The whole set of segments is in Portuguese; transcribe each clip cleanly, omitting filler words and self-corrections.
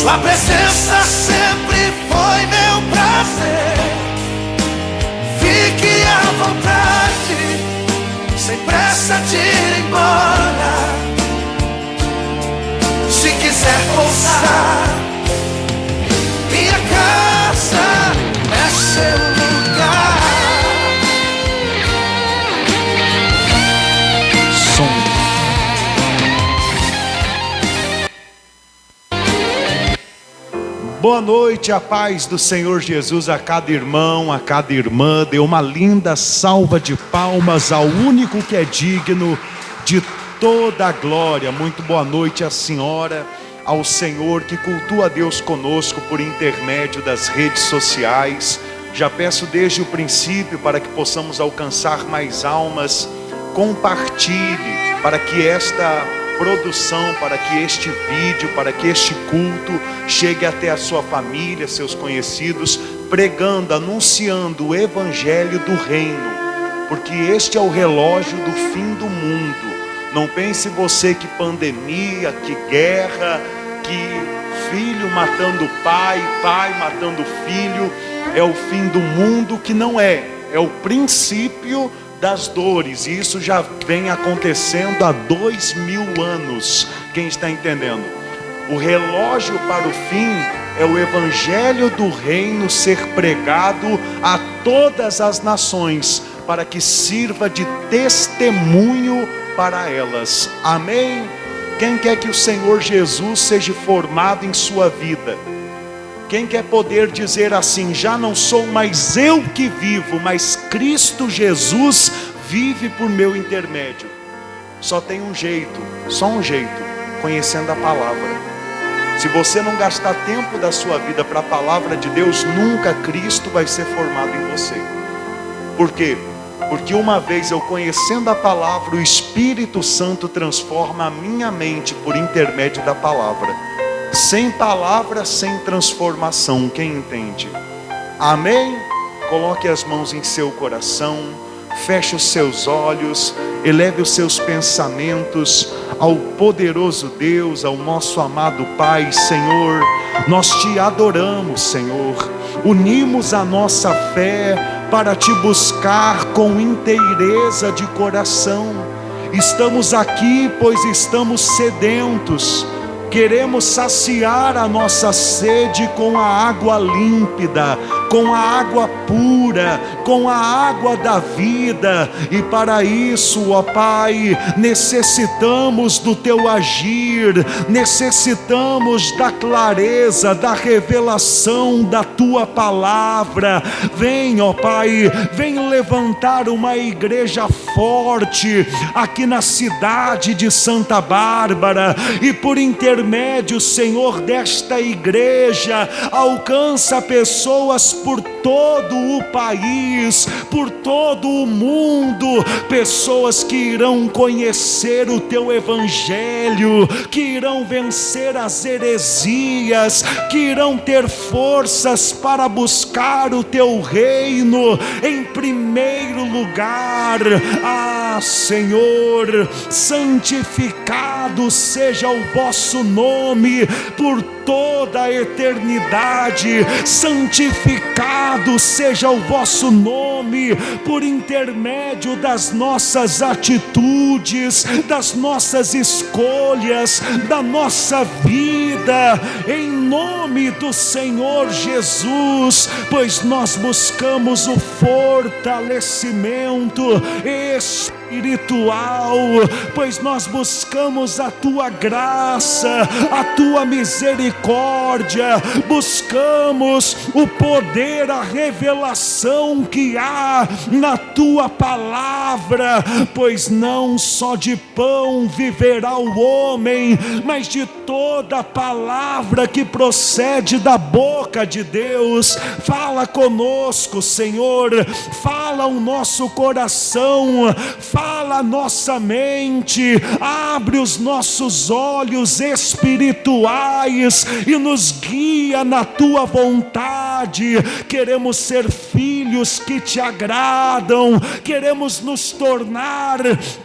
Tua presença sempre foi meu prazer. Fique à vontade, sem pressa de ir embora. Se quiser pousar, minha casa é seu lugar. Boa noite, a paz do Senhor Jesus a cada irmão, a cada irmã. Dê uma linda salva de palmas ao único que é digno de toda a glória. Muito boa noite à senhora, ao Senhor que cultua a Deus conosco por intermédio das redes sociais. Já peço desde o princípio para que possamos alcançar mais almas. Compartilhe para que esta produção, para que este vídeo, para que este culto chegue até a sua família, seus conhecidos, pregando, anunciando o evangelho do reino, porque este é o relógio do fim do mundo. Não pense você que pandemia, que guerra, que filho matando pai, pai matando filho é o fim do mundo, que não é. É o princípio das dores, e isso já vem acontecendo há 2000 anos. Quem está entendendo? O relógio para o fim é o evangelho do reino ser pregado a todas as nações, para que sirva de testemunho para elas. Amém? Quem quer que o Senhor Jesus seja formado em sua vida? Quem quer poder dizer assim: já não sou mais eu que vivo, mas Cristo Jesus vive por meu intermédio? Só tem um jeito, só um jeito: conhecendo a palavra. Se você não gastar tempo da sua vida para a palavra de Deus, nunca Cristo vai ser formado em você. Por quê? Porque uma vez eu conhecendo a palavra, o Espírito Santo transforma a minha mente por intermédio da palavra. Sem palavra, sem transformação. Quem entende? Amém? Coloque as mãos em seu coração, feche os seus olhos, eleve os seus pensamentos ao poderoso Deus, ao nosso amado Pai. Senhor, nós te adoramos, Senhor. Unimos a nossa fé para te buscar com inteireza de coração. Estamos aqui pois estamos sedentos. Queremos saciar a nossa sede com a água límpida, com a água pura, com a água da vida. E para isso, ó Pai, necessitamos do Teu agir, necessitamos da clareza, da revelação da Tua palavra. Vem, ó Pai, vem levantar uma igreja forte aqui na cidade de Santa Bárbara, e por intermédio, Senhor, desta igreja, alcança pessoas por todo o país, por todo o mundo, pessoas que irão conhecer o Teu evangelho, que irão vencer as heresias, que irão ter forças para buscar o Teu reino em primeiro lugar. Ah, Senhor, santificado seja o vosso nome por toda a eternidade. Santificado seja o vosso nome por intermédio das nossas atitudes, das nossas escolhas, da nossa vida, em nome do Senhor Jesus, pois nós buscamos o fortalecimento espiritual, pois nós buscamos a Tua graça, a Tua misericórdia, buscamos o poder, a revelação que há na Tua palavra, pois não só de pão viverá o homem, mas de toda palavra que procede da boca de Deus. Fala conosco, Senhor, fala o nosso coração, fala a nossa mente, abre os nossos olhos espirituais e nos guia na Tua vontade. verdade, queremos ser filhos que te agradam, queremos nos tornar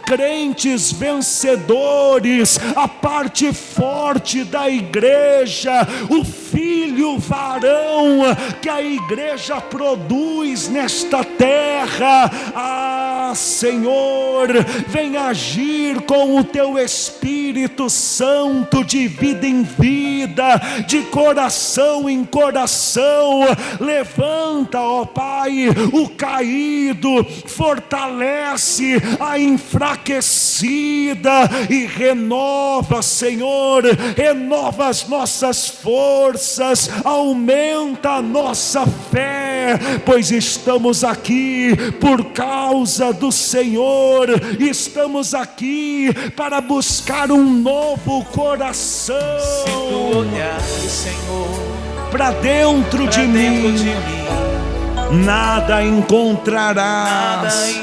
crentes vencedores, a parte forte da igreja, o filho varão que a igreja produz nesta terra. Ah, Senhor, vem agir com o teu Espírito Santo de vida em vida, de coração em coração. Levanta, ó Pai, o caído, fortalece a enfraquecida e renova, Senhor, renova as nossas forças, aumenta a nossa fé, pois estamos aqui por causa do Senhor, estamos aqui para buscar um novo coração. Se tu olhares, Senhor, para dentro de mim, nada encontrarás,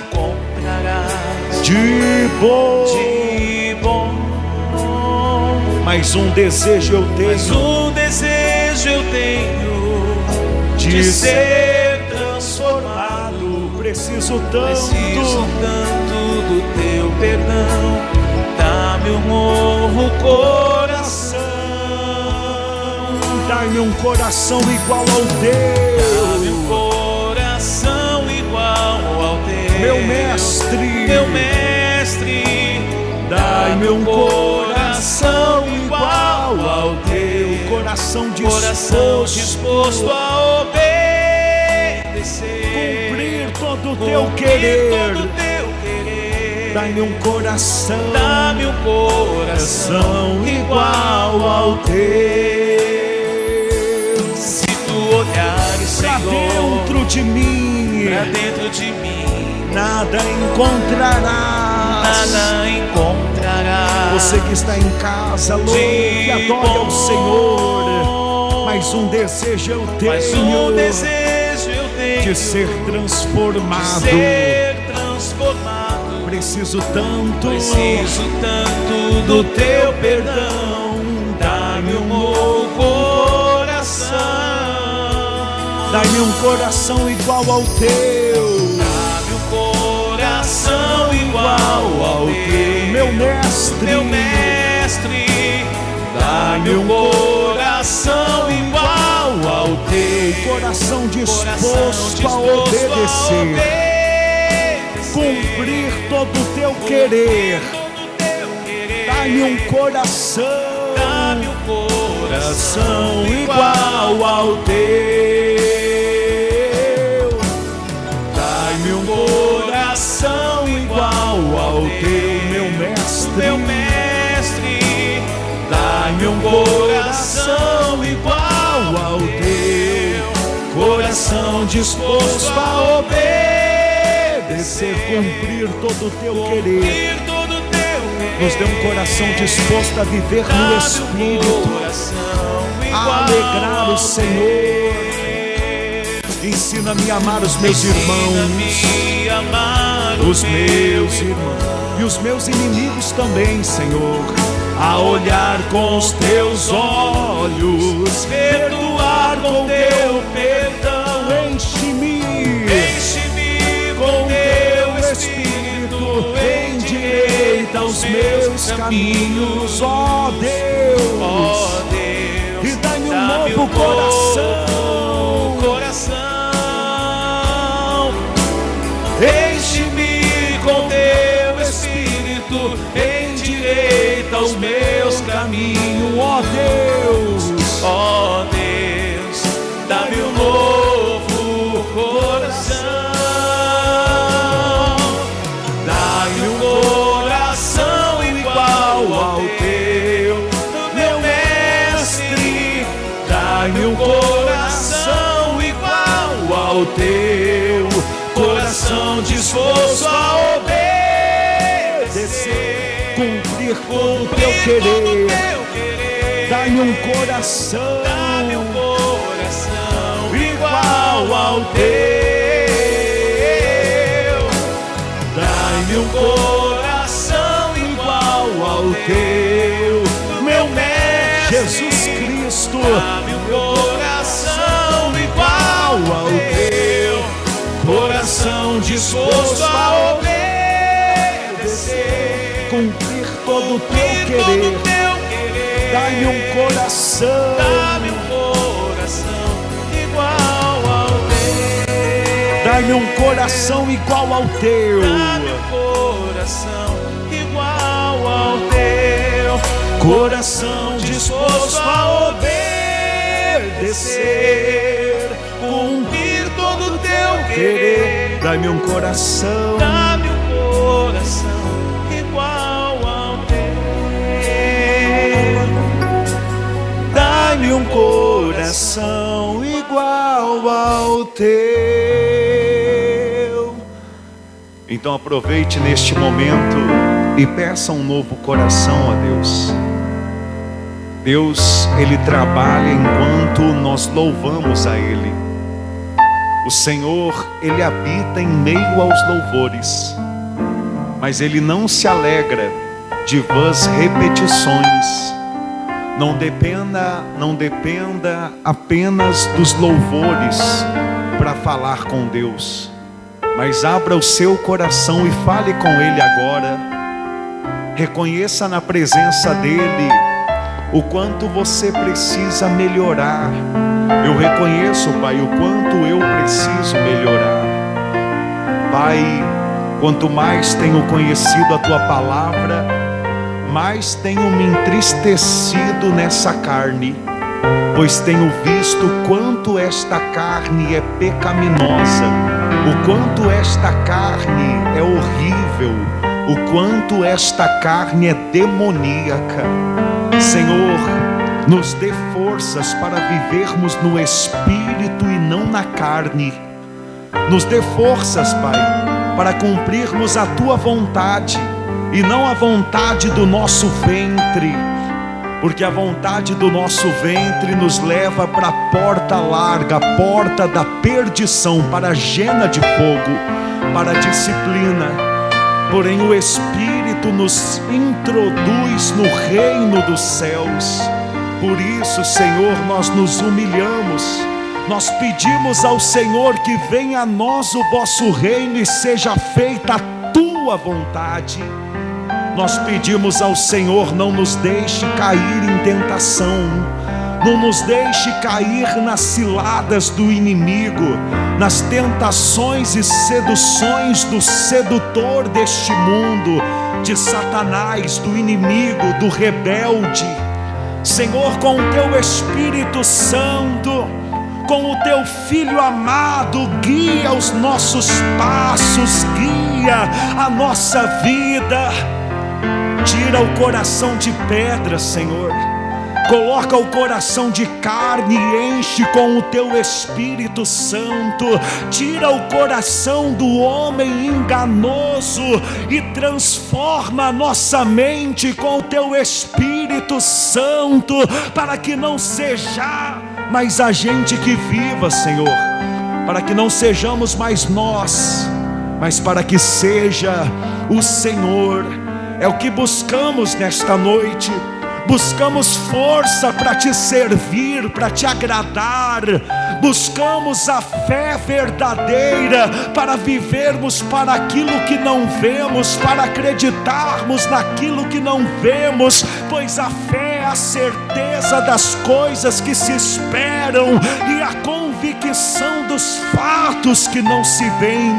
de bom. Mas um desejo eu tenho, de ser transformado. Preciso tanto do teu perdão. Dá-me um novo coração. Dá-me um coração igual ao teu. Dá-me um coração igual ao teu. Meu mestre, dá-me um coração igual ao teu. Coração disposto a obedecer, cumprir todo o teu querer. Dá-me um coração igual ao teu. Se tu olhares, pra Senhor, dentro de mim, nada encontrarás. Você que está em casa, louve e adore ao Senhor. Mais um desejo eu tenho, de ser transformado. Preciso tanto do teu perdão. Dá-me um novo coração. Dá-me um coração igual ao teu. Dá-me um coração igual ao teu. Meu mestre, dá-me um coração igual ao teu. Coração disposto a obedecer, cumprir todo o teu querer. Dá-me um coração igual ao teu. Dá-me um coração igual ao teu, meu mestre. Dá-me um coração igual ao teu. Coração disposto a obedecer, cumprir todo o teu querer. Nos dê um coração disposto a viver no Espírito, a alegrar o Senhor. Ensina-me a amar os meus irmãos, e os meus inimigos também, Senhor. A olhar com os teus olhos, perdoar com teu perdão. Enche-me com teu Espírito, endireita os meus caminhos, ó Deus, e dá-me um novo coração. Enche-me com teu Espírito, endireita os meus caminhos, ó Deus, dá-me um novo coração. Dá-me um coração igual ao teu, meu mestre. Dá-me um coração igual ao teu, coração disposto a obedecer, cumprir com o teu querer. Dá-me um coração igual ao teu. Dá-me um coração igual ao teu, meu mestre Jesus Cristo. Dá-me um coração igual disposto a obedecer, cumprir todo o teu cumprir todo querer. o teu querer. Dá-me um coração, Dá-me um coração igual ao teu. dá-me um coração igual ao teu. Dá-me um coração igual ao teu. Coração disposto a obedecer, cumprir todo o teu querer. Dá-me um coração, Dá-me um coração igual ao teu. dá-me um coração igual ao teu. Então aproveite neste momento e peça um novo coração a Deus. Deus, Ele trabalha enquanto nós louvamos a Ele. O Senhor, Ele habita em meio aos louvores, mas Ele não se alegra de vãs repetições. Não dependa apenas dos louvores para falar com Deus, mas abra o seu coração e fale com Ele agora. Reconheça na presença dEle o quanto você precisa melhorar. Eu reconheço, Pai, o quanto eu preciso melhorar. Pai, quanto mais tenho conhecido a Tua palavra, mais tenho me entristecido nessa carne, pois tenho visto quanto esta carne é pecaminosa, o quanto esta carne é horrível, o quanto esta carne é demoníaca. Senhor, nos dê forças para vivermos no Espírito e não na carne. Nos dê forças, Pai, para cumprirmos a Tua vontade e não a vontade do nosso ventre, porque a vontade do nosso ventre nos leva para a porta larga, a porta da perdição, para a jena de fogo, para a disciplina. Porém o Espírito nos introduz no reino dos céus. Por isso, Senhor, nós nos humilhamos, nós pedimos ao Senhor que venha a nós o vosso reino e seja feita a Tua vontade. Nós pedimos ao Senhor, não nos deixe cair em tentação, não nos deixe cair nas ciladas do inimigo, nas tentações e seduções do sedutor deste mundo, de Satanás, do inimigo, do rebelde. Senhor, com o Teu Espírito Santo, com o Teu Filho amado, guia os nossos passos, guia a nossa vida. Tira o coração de pedra, Senhor, coloca o coração de carne e enche com o Teu Espírito Santo. Tira o coração do homem enganoso e transforma a nossa mente com o Teu Espírito Santo, para que não seja mais a gente que viva, Senhor, para que não sejamos mais nós, mas para que seja o Senhor. É o que buscamos nesta noite. Buscamos força para Te servir, para Te agradar. Buscamos a fé verdadeira para vivermos para aquilo que não vemos, para acreditarmos naquilo que não vemos, pois a fé é a certeza das coisas que se esperam e a convicção dos fatos que não se veem.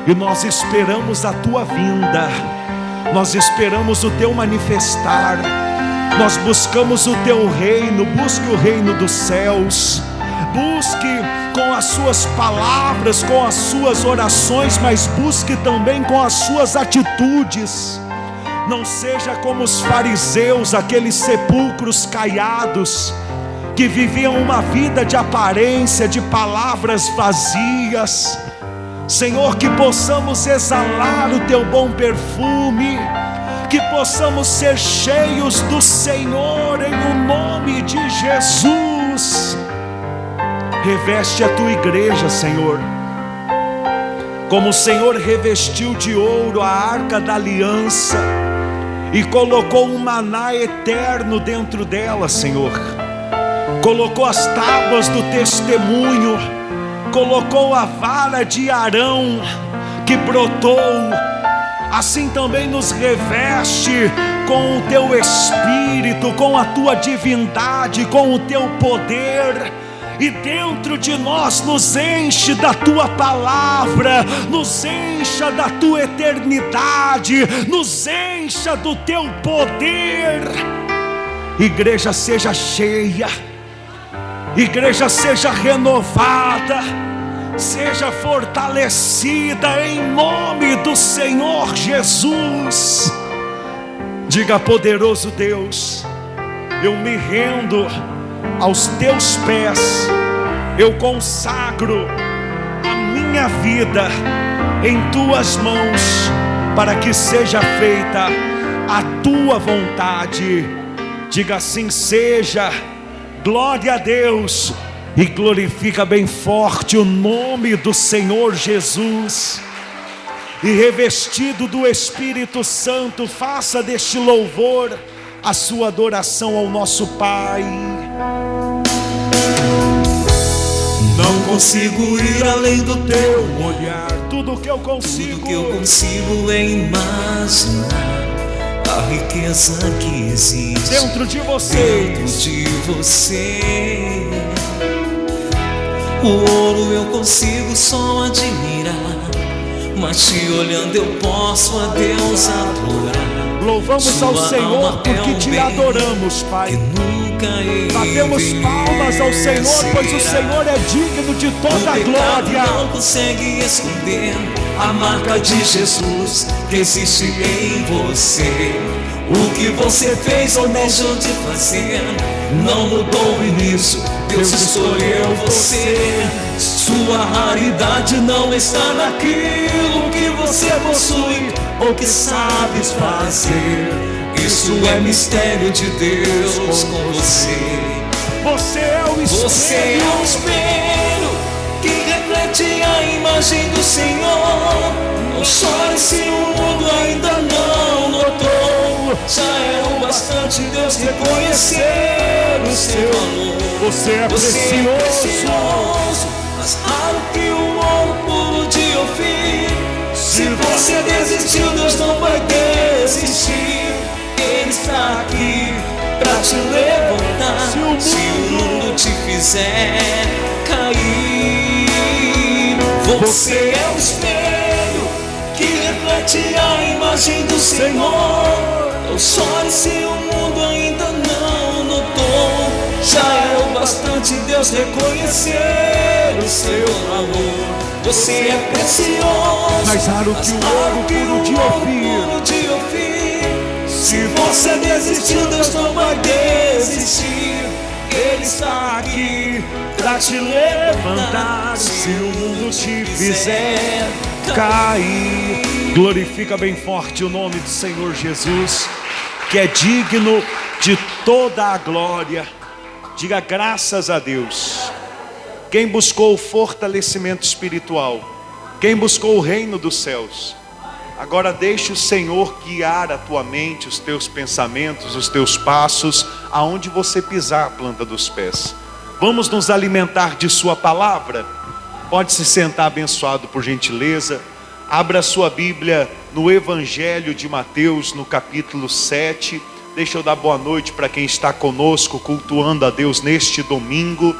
E nós esperamos a Tua vinda, nós esperamos o Teu manifestar. Nós buscamos o Teu reino. Busque o reino dos céus, busque com as suas palavras, com as suas orações, mas busque também com as suas atitudes. Não seja como os fariseus, aqueles sepulcros caiados, que viviam uma vida de aparência, de palavras vazias. Senhor, que possamos exalar o Teu bom perfume, que possamos ser cheios do Senhor, em o nome de Jesus. Reveste a Tua igreja, Senhor, como o Senhor revestiu de ouro a arca da aliança e colocou um maná eterno dentro dela, Senhor. Colocou as tábuas do testemunho, colocou a vara de Arão, que brotou, assim também nos reveste com o teu Espírito, com a tua divindade, com o teu poder, e dentro de nós nos enche da tua palavra, nos encha da tua eternidade, nos encha do teu poder. Igreja, seja cheia, igreja, seja renovada, seja fortalecida em nome do Senhor Jesus. Diga: poderoso Deus, eu me rendo aos teus pés, eu consagro a minha vida em tuas mãos, para que seja feita a tua vontade. Diga assim: seja. Glória a Deus, e glorifica bem forte o nome do Senhor Jesus. E revestido do Espírito Santo, faça deste louvor a sua adoração ao nosso Pai. Não consigo ir além do teu Olhar, tudo que eu consigo, tudo que eu consigo é imaginar a riqueza que existe dentro de dentro vocês. de você. O ouro eu consigo só admirar, mas te olhando eu posso a Deus adorar. Louvamos ao Sua Senhor alma é porque um te bem adoramos, que Pai. nunca Batemos palmas ao Senhor, pois o Senhor é digno de toda a glória. Não consegue esconder a marca de Jesus que existe em você. O que você fez ou deixou de fazer não mudou o início, Deus escolheu você. Sua raridade não está naquilo que você possui ou que sabes fazer. Isso é mistério de Deus com você. Você é o Você é um espelho que reflete a imagem do Senhor. Não chore se o mundo ainda não notou. Já é o bastante Deus reconhecer o seu valor. Você é Você é precioso, mais raro que o ouro puro de Ofir. Se você desistiu, Deus não vai desistir. Ele está aqui pra te levantar. Se o mundo te fizer cair, você é o espelho que reflete a imagem do Senhor. Não chore se o mundo ainda não notou. Já é o bastante Deus reconhecer o seu valor. Você é precioso, Mais raro que o ouro puro de Ofir. Se você desistiu, Deus não vai desistir. Ele está aqui Pra te levantar, se o mundo te fizer cair. Glorifica bem forte o nome do Senhor Jesus, que é digno de toda a glória. Diga graças a Deus. Quem buscou o fortalecimento espiritual, quem buscou o reino dos céus, agora deixe o Senhor guiar a tua mente, os teus pensamentos, os teus passos, aonde você pisar a planta dos pés. Vamos nos alimentar de sua palavra. Pode se sentar, abençoado, por gentileza. Abra sua Bíblia no Evangelho de Mateus, no capítulo 7. Deixa eu dar boa noite para quem está conosco, cultuando a Deus neste domingo.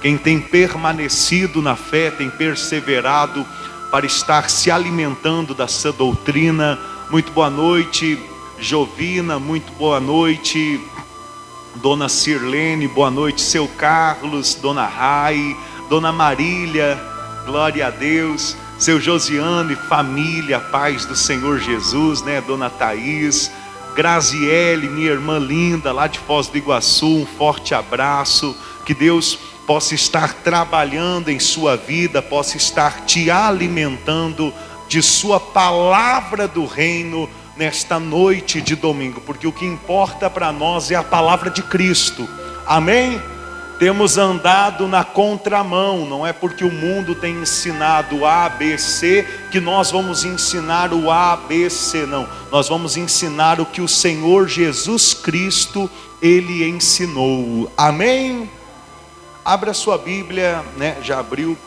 Quem tem permanecido na fé, tem perseverado para estar se alimentando da sã doutrina. Muito boa noite, Jovina. Muito boa noite, Dona Sirlene. Boa noite, seu Carlos, Dona Rai, Dona Marília. Glória a Deus. Seu Josiane, família, paz do Senhor Jesus, né? Dona Thaís, Graziele, minha irmã linda, lá de Foz do Iguaçu, um forte abraço. Que Deus possa estar trabalhando em sua vida, possa estar te alimentando de sua palavra do reino nesta noite de domingo, porque o que importa para nós é a palavra de Cristo. Amém? Temos andado na contramão, não é porque o mundo tem ensinado A, B, C, que nós vamos ensinar o A, B, C, não. Nós vamos ensinar o que o Senhor Jesus Cristo, Ele ensinou. Amém? Abra sua Bíblia, né? Já abriu,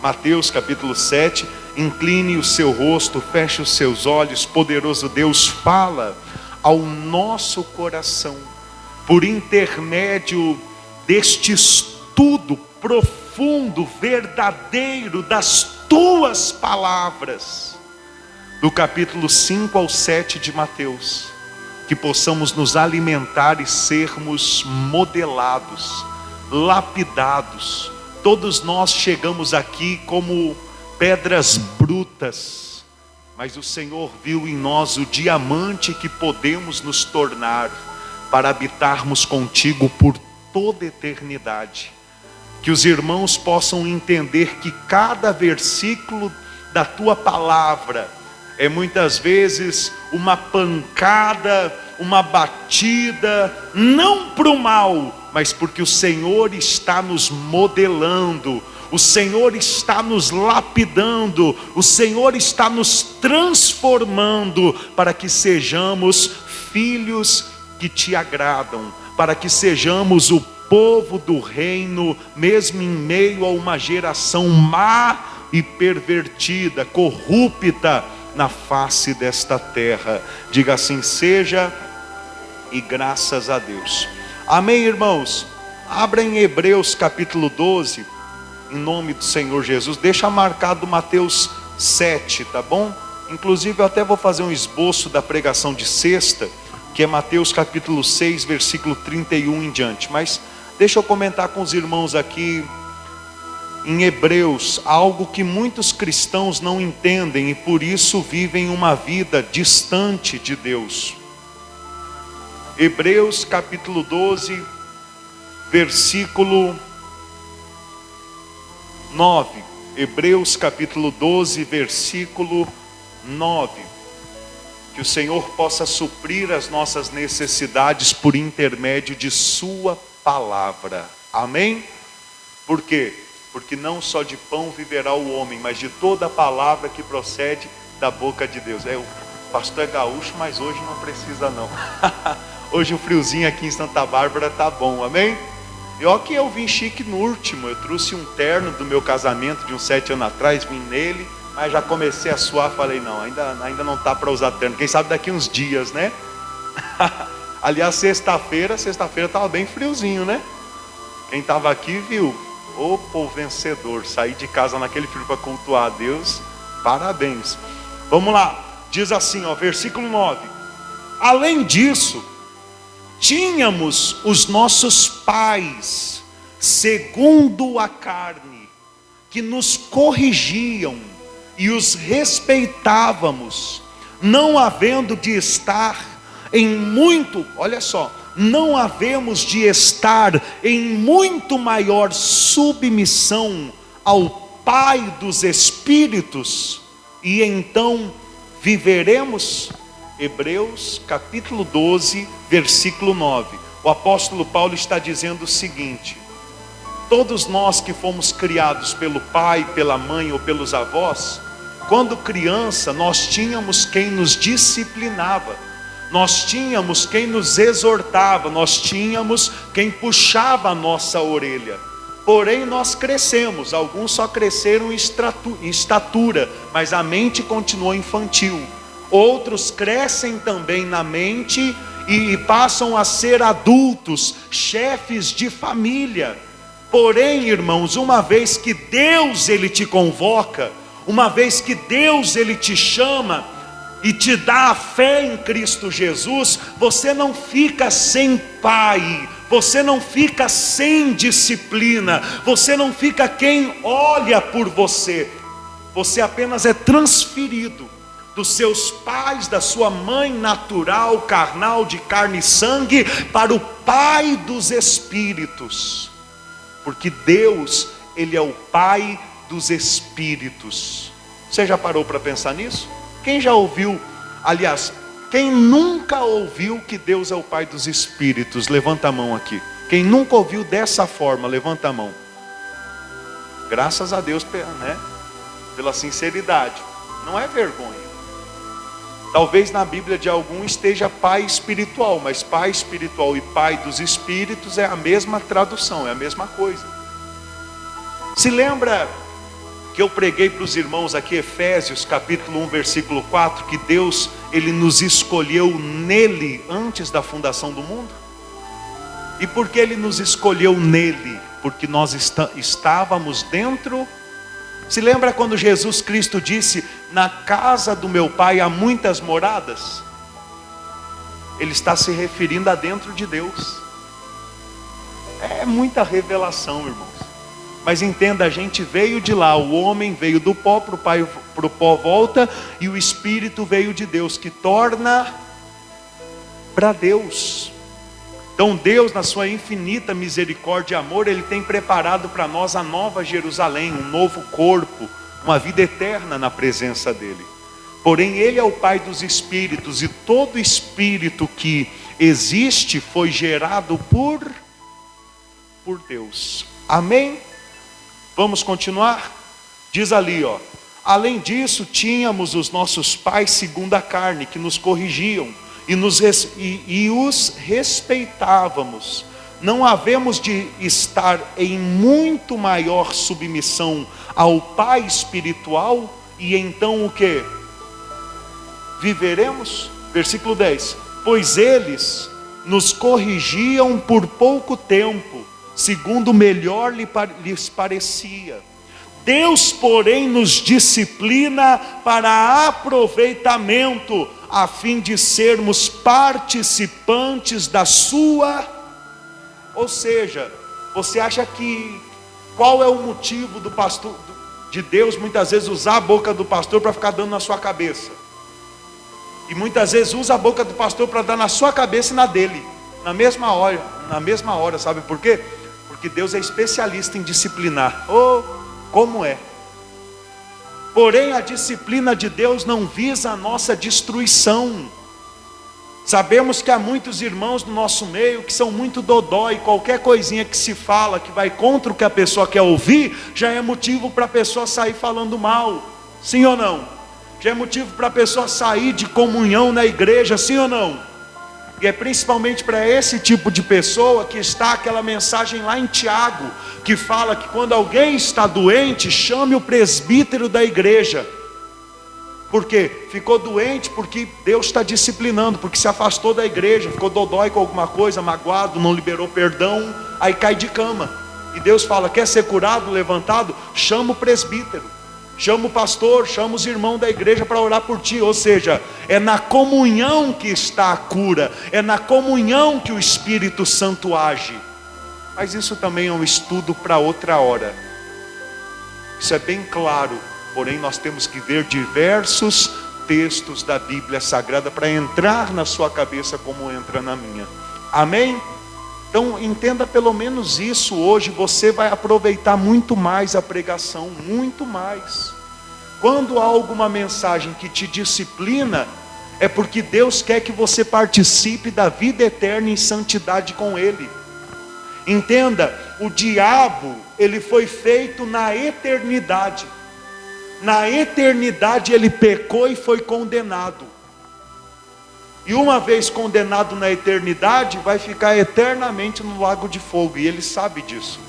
Mateus capítulo 7. incline o seu rosto, feche os seus olhos. Poderoso Deus, fala ao nosso coração, por intermédio deste estudo profundo, verdadeiro das tuas palavras, do capítulo 5 ao 7 de Mateus, que possamos nos alimentar e sermos modelados, lapidados. Todos nós chegamos aqui como pedras brutas, mas o Senhor viu em nós o diamante que podemos nos tornar para habitarmos contigo por toda a eternidade. Que os irmãos possam entender que cada versículo da tua palavra é muitas vezes uma pancada, uma batida, não para o mal, mas porque o Senhor está nos modelando, o Senhor está nos lapidando, o Senhor está nos transformando para que sejamos filhos que te agradam, para que sejamos o povo do reino, mesmo em meio a uma geração má e pervertida, corrupta na face desta terra. Diga assim: seja, e graças a Deus. Amém, irmãos? Abra em Hebreus capítulo 12, em nome do Senhor Jesus. Deixa marcado Mateus 7, tá bom? Inclusive eu até vou fazer um esboço da pregação de sexta, que é Mateus capítulo 6, versículo 31 em diante. Mas deixa eu comentar com os irmãos aqui em Hebreus, algo que muitos cristãos não entendem e por isso vivem uma vida distante de Deus. Hebreus capítulo 12, versículo 9. Hebreus capítulo 12, versículo 9. Que o Senhor possa suprir as nossas necessidades por intermédio de sua palavra. Amém? Por quê? Porque não só de pão viverá o homem, mas de toda a palavra que procede da boca de Deus. O pastor é gaúcho, mas hoje não precisa não. Hoje o friozinho aqui em Santa Bárbara tá bom, amém? E ó que eu vim chique no último. Eu trouxe um terno do meu casamento de uns 7 anos atrás, vim nele, mas já comecei a suar, falei, não, ainda não tá para usar terno. Quem sabe daqui uns dias, né? Aliás, sexta-feira tava bem friozinho, né? Quem tava aqui viu. Ô povo vencedor, sair de casa naquele frio para cultuar a Deus, parabéns. Vamos lá, diz assim, ó, versículo 9. Além disso, tínhamos os nossos pais, segundo a carne, que nos corrigiam e os respeitávamos, não havendo de estar em muito, olha só, não havemos de estar em muito maior submissão ao Pai dos Espíritos, e então viveremos. Hebreus capítulo 12, versículo 9. O apóstolo Paulo está dizendo o seguinte: todos nós que fomos criados pelo pai, pela mãe ou pelos avós, quando criança nós tínhamos quem nos disciplinava, nós tínhamos quem nos exortava, nós tínhamos quem puxava a nossa orelha. Porém nós crescemos, alguns só cresceram em estatura, mas a mente continuou infantil. Outros crescem também na mente e passam a ser adultos, chefes de família. Porém, irmãos, uma vez que Deus ele te convoca, uma vez que Deus ele te chama e te dá a fé em Cristo Jesus, você não fica sem pai, você não fica sem disciplina, você não fica quem olha por você. Você apenas é transferido dos seus pais, da sua mãe natural, carnal, de carne e sangue, para o Pai dos Espíritos. Porque Deus, Ele é o Pai dos Espíritos. Você já parou para pensar nisso? Quem já ouviu, aliás, quem nunca ouviu que Deus é o Pai dos Espíritos? Levanta a mão aqui. Quem nunca ouviu dessa forma, levanta a mão. Graças a Deus, né? Pela sinceridade. Não é vergonha. Talvez na Bíblia de algum esteja pai espiritual, mas pai espiritual e pai dos espíritos é a mesma tradução, é a mesma coisa. Se lembra que eu preguei para os irmãos aqui, Efésios capítulo 1, versículo 4, que Deus, Ele nos escolheu nele antes da fundação do mundo? E por que Ele nos escolheu nele? Porque nós estávamos dentro. Se lembra quando Jesus Cristo disse: na casa do meu Pai há muitas moradas? Ele está se referindo a dentro de Deus. É muita revelação, irmãos. Mas entenda, a gente veio de lá, o homem veio do pó, para o pó volta, e o Espírito veio de Deus, que torna para Deus. Então Deus, na sua infinita misericórdia e amor, Ele tem preparado para nós a nova Jerusalém, um novo corpo, uma vida eterna na presença dEle. Porém Ele é o Pai dos Espíritos, e todo Espírito que existe foi gerado por Deus. Amém? Vamos continuar? Diz ali, ó: além disso, tínhamos os nossos pais segundo a carne, que nos corrigiam, e os respeitávamos. Não havemos de estar em muito maior submissão ao Pai espiritual, e então o que? Viveremos? Versículo 10: pois eles nos corrigiam por pouco tempo, segundo melhor lhes parecia. Deus, porém, nos disciplina para aproveitamento, a fim de sermos participantes da sua. Ou seja, você acha que qual é o motivo do pastor, de Deus muitas vezes usar a boca do pastor para ficar dando na sua cabeça? E muitas vezes usa a boca do pastor para dar na sua cabeça e na dele, na mesma hora, sabe por quê? Porque Deus é especialista em disciplinar. Oh, como é! Porém a disciplina de Deus não visa a nossa destruição. Sabemos que há muitos irmãos no nosso meio que são muito dodó, e qualquer coisinha que se fala que vai contra o que a pessoa quer ouvir, já é motivo para a pessoa sair falando mal. Sim ou não? Já é motivo para a pessoa sair de comunhão na igreja, sim ou não? E é principalmente para esse tipo de pessoa que está aquela mensagem lá em Tiago, que fala que quando alguém está doente, chame o presbítero da igreja. Por quê? Ficou doente porque Deus está disciplinando, porque se afastou da igreja, ficou dodói com alguma coisa, magoado, não liberou perdão, aí cai de cama. E Deus fala: quer ser curado, levantado? Chama o presbítero. Chama o pastor, chama os irmãos da igreja para orar por ti. Ou seja, é na comunhão que está a cura, é na comunhão que o Espírito Santo age. Mas isso também é um estudo para outra hora. Isso é bem claro, porém nós temos que ver diversos textos da Bíblia Sagrada para entrar na sua cabeça como entra na minha. Amém? Então entenda pelo menos isso hoje. Você vai aproveitar muito mais a pregação, muito mais. Quando há alguma mensagem que te disciplina, é porque Deus quer que você participe da vida eterna em santidade com Ele. Entenda, o diabo, ele foi feito na eternidade. Na eternidade ele pecou e foi condenado. E uma vez condenado na eternidade, vai ficar eternamente no lago de fogo, e ele sabe disso.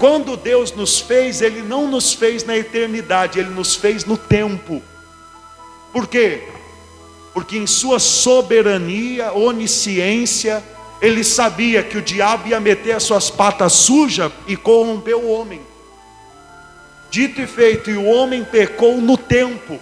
Quando Deus nos fez, Ele não nos fez na eternidade, Ele nos fez no tempo. Por quê? Porque em sua soberania, onisciência, Ele sabia que o diabo ia meter as suas patas sujas e corromper o homem. Dito e feito, e o homem pecou no tempo.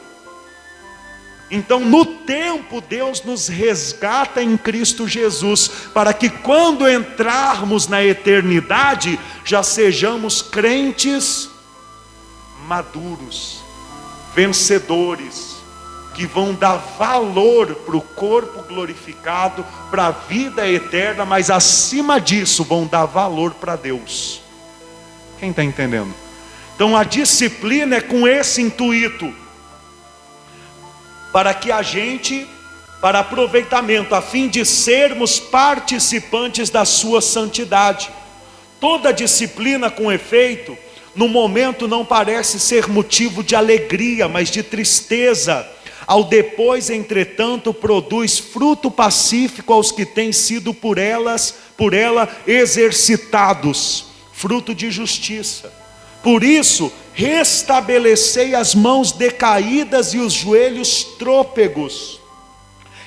Então no tempo Deus nos resgata em Cristo Jesus, para que quando entrarmos na eternidade, já sejamos crentes maduros, vencedores, que vão dar valor para o corpo glorificado, para a vida eterna, mas acima disso vão dar valor para Deus. Quem está entendendo? Então a disciplina é com esse intuito, para que a gente, para aproveitamento, a fim de sermos participantes da sua santidade. Toda disciplina com efeito, no momento não parece ser motivo de alegria, mas de tristeza. Ao depois, entretanto, produz fruto pacífico aos que têm sido por ela exercitados, fruto de justiça. Por isso, restabelecei as mãos decaídas e os joelhos trôpegos,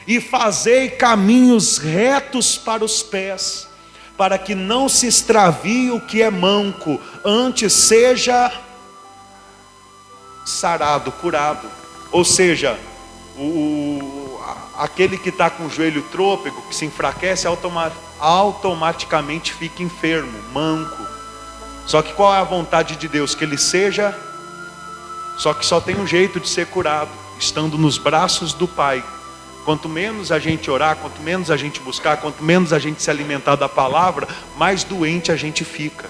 e fazei caminhos retos para os pés, para que não se extravie o que é manco, antes seja sarado, curado. Ou seja, aquele que está com o joelho trôpego, que se enfraquece, automaticamente fica enfermo, manco. Só que qual é a vontade de Deus? Que ele seja, só que só tem um jeito de ser curado, estando nos braços do Pai. Quanto menos a gente orar, quanto menos a gente buscar, quanto menos a gente se alimentar da palavra, mais doente a gente fica.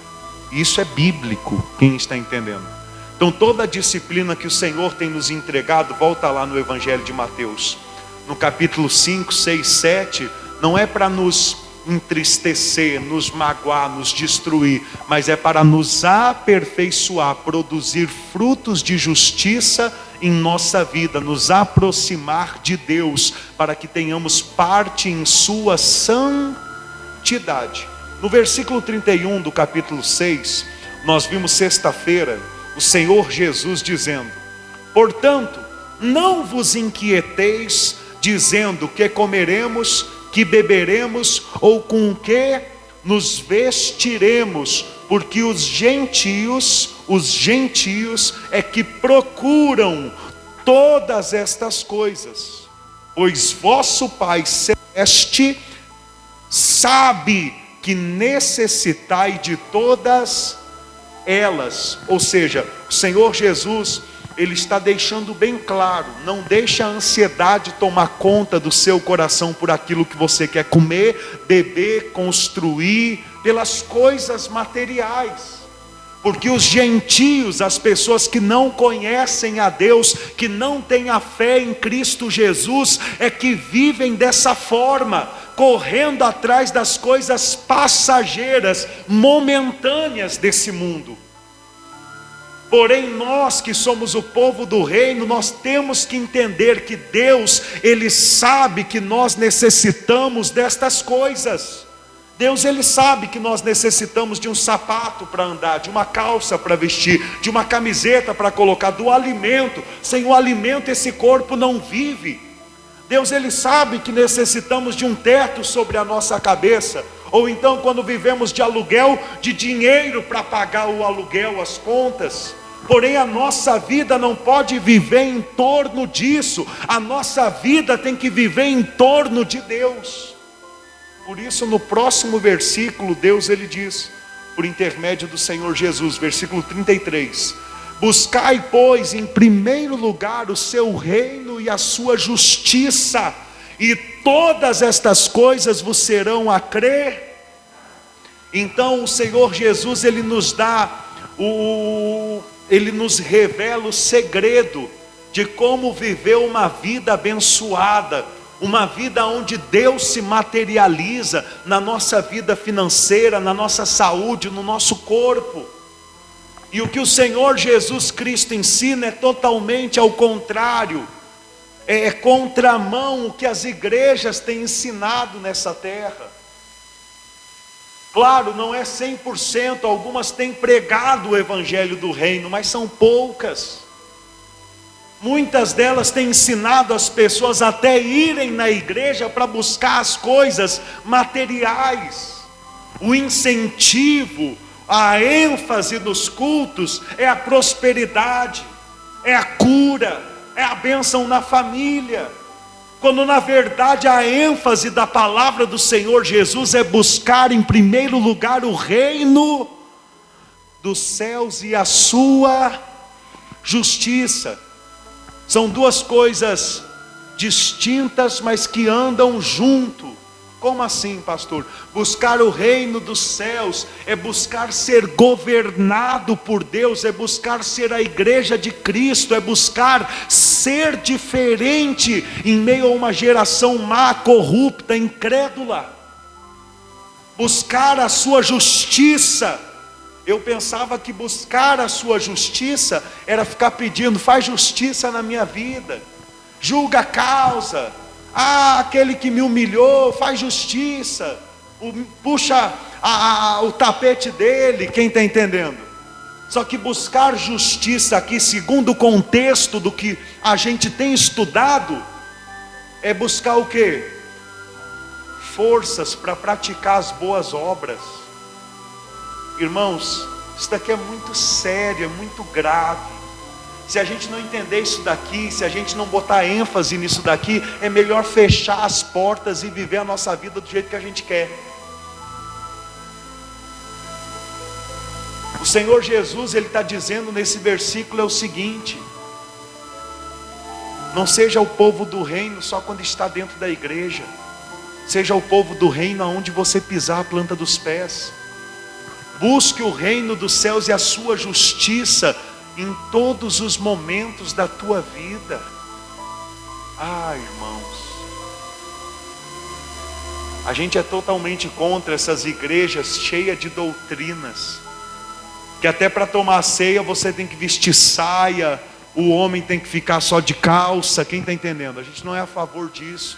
Isso é bíblico, quem está entendendo? Então toda a disciplina que o Senhor tem nos entregado, volta lá no Evangelho de Mateus, no capítulo 5, 6, 7, não é para nos entristecer, nos magoar, nos destruir, mas é para nos aperfeiçoar, produzir frutos de justiça em nossa vida, nos aproximar de Deus, para que tenhamos parte em sua santidade. No versículo 31 do capítulo 6, nós vimos sexta-feira o Senhor Jesus dizendo: portanto, não vos inquieteis, dizendo que comeremos, que beberemos, ou com que nos vestiremos, porque os gentios é que procuram todas estas coisas, pois vosso Pai Celeste sabe que necessitai de todas elas. Ou seja, o Senhor Jesus, ele está deixando bem claro: não deixa a ansiedade tomar conta do seu coração por aquilo que você quer comer, beber, construir, pelas coisas materiais. Porque os gentios, as pessoas que não conhecem a Deus, que não têm a fé em Cristo Jesus, é que vivem dessa forma, correndo atrás das coisas passageiras, momentâneas desse mundo. Porém, nós que somos o povo do reino, nós temos que entender que Deus, ele sabe que nós necessitamos destas coisas. Deus, ele sabe que nós necessitamos de um sapato para andar, de uma calça para vestir, de uma camiseta para colocar, do alimento. Sem o alimento esse corpo não vive. Deus, ele sabe que necessitamos de um teto sobre a nossa cabeça, ou então quando vivemos de aluguel, de dinheiro para pagar o aluguel, as contas. Porém a nossa vida não pode viver em torno disso, a nossa vida tem que viver em torno de Deus. Por isso no próximo versículo, Deus ele diz, por intermédio do Senhor Jesus, versículo 33, buscai pois em primeiro lugar o seu reino e a sua justiça, e todas estas coisas vos serão acrescentadas. Então o Senhor Jesus, ele nos dá ele nos revela o segredo de como viver uma vida abençoada, uma vida onde Deus se materializa na nossa vida financeira, na nossa saúde, no nosso corpo. E o que o Senhor Jesus Cristo ensina é totalmente ao contrário, é contramão o que as igrejas têm ensinado nessa terra. Claro, não é 100%, algumas têm pregado o evangelho do reino, mas são poucas. Muitas delas têm ensinado as pessoas até irem na igreja para buscar as coisas materiais. O incentivo, a ênfase dos cultos é a prosperidade, é a cura, é a bênção na família. Quando na verdade a ênfase da palavra do Senhor Jesus é buscar em primeiro lugar o reino dos céus e a sua justiça. São duas coisas distintas, mas que andam junto. Como assim, pastor? Buscar o reino dos céus é buscar ser governado por Deus, é buscar ser a igreja de Cristo, é buscar ser diferente em meio a uma geração má, corrupta, incrédula. Buscar a sua justiça. Eu pensava que buscar a sua justiça era ficar pedindo: faz justiça na minha vida, julga a causa. Aquele que me humilhou, faz justiça, puxa o tapete dele. Quem está entendendo? Só que buscar justiça aqui, segundo o contexto do que a gente tem estudado, é buscar o quê? Forças para praticar as boas obras. Irmãos, isso daqui é muito sério, é muito grave. Se a gente não entender isso daqui, se a gente não botar ênfase nisso daqui, é melhor fechar as portas e viver a nossa vida do jeito que a gente quer. O Senhor Jesus, Ele está dizendo nesse versículo é o seguinte: não seja o povo do reino só quando está dentro da igreja, seja o povo do reino aonde você pisar a planta dos pés. Busque o reino dos céus e a sua justiça em todos os momentos da tua vida. Ah, irmãos, a gente é totalmente contra essas igrejas cheias de doutrinas, que até para tomar ceia você tem que vestir saia, o homem tem que ficar só de calça. Quem está entendendo? A gente não é a favor disso.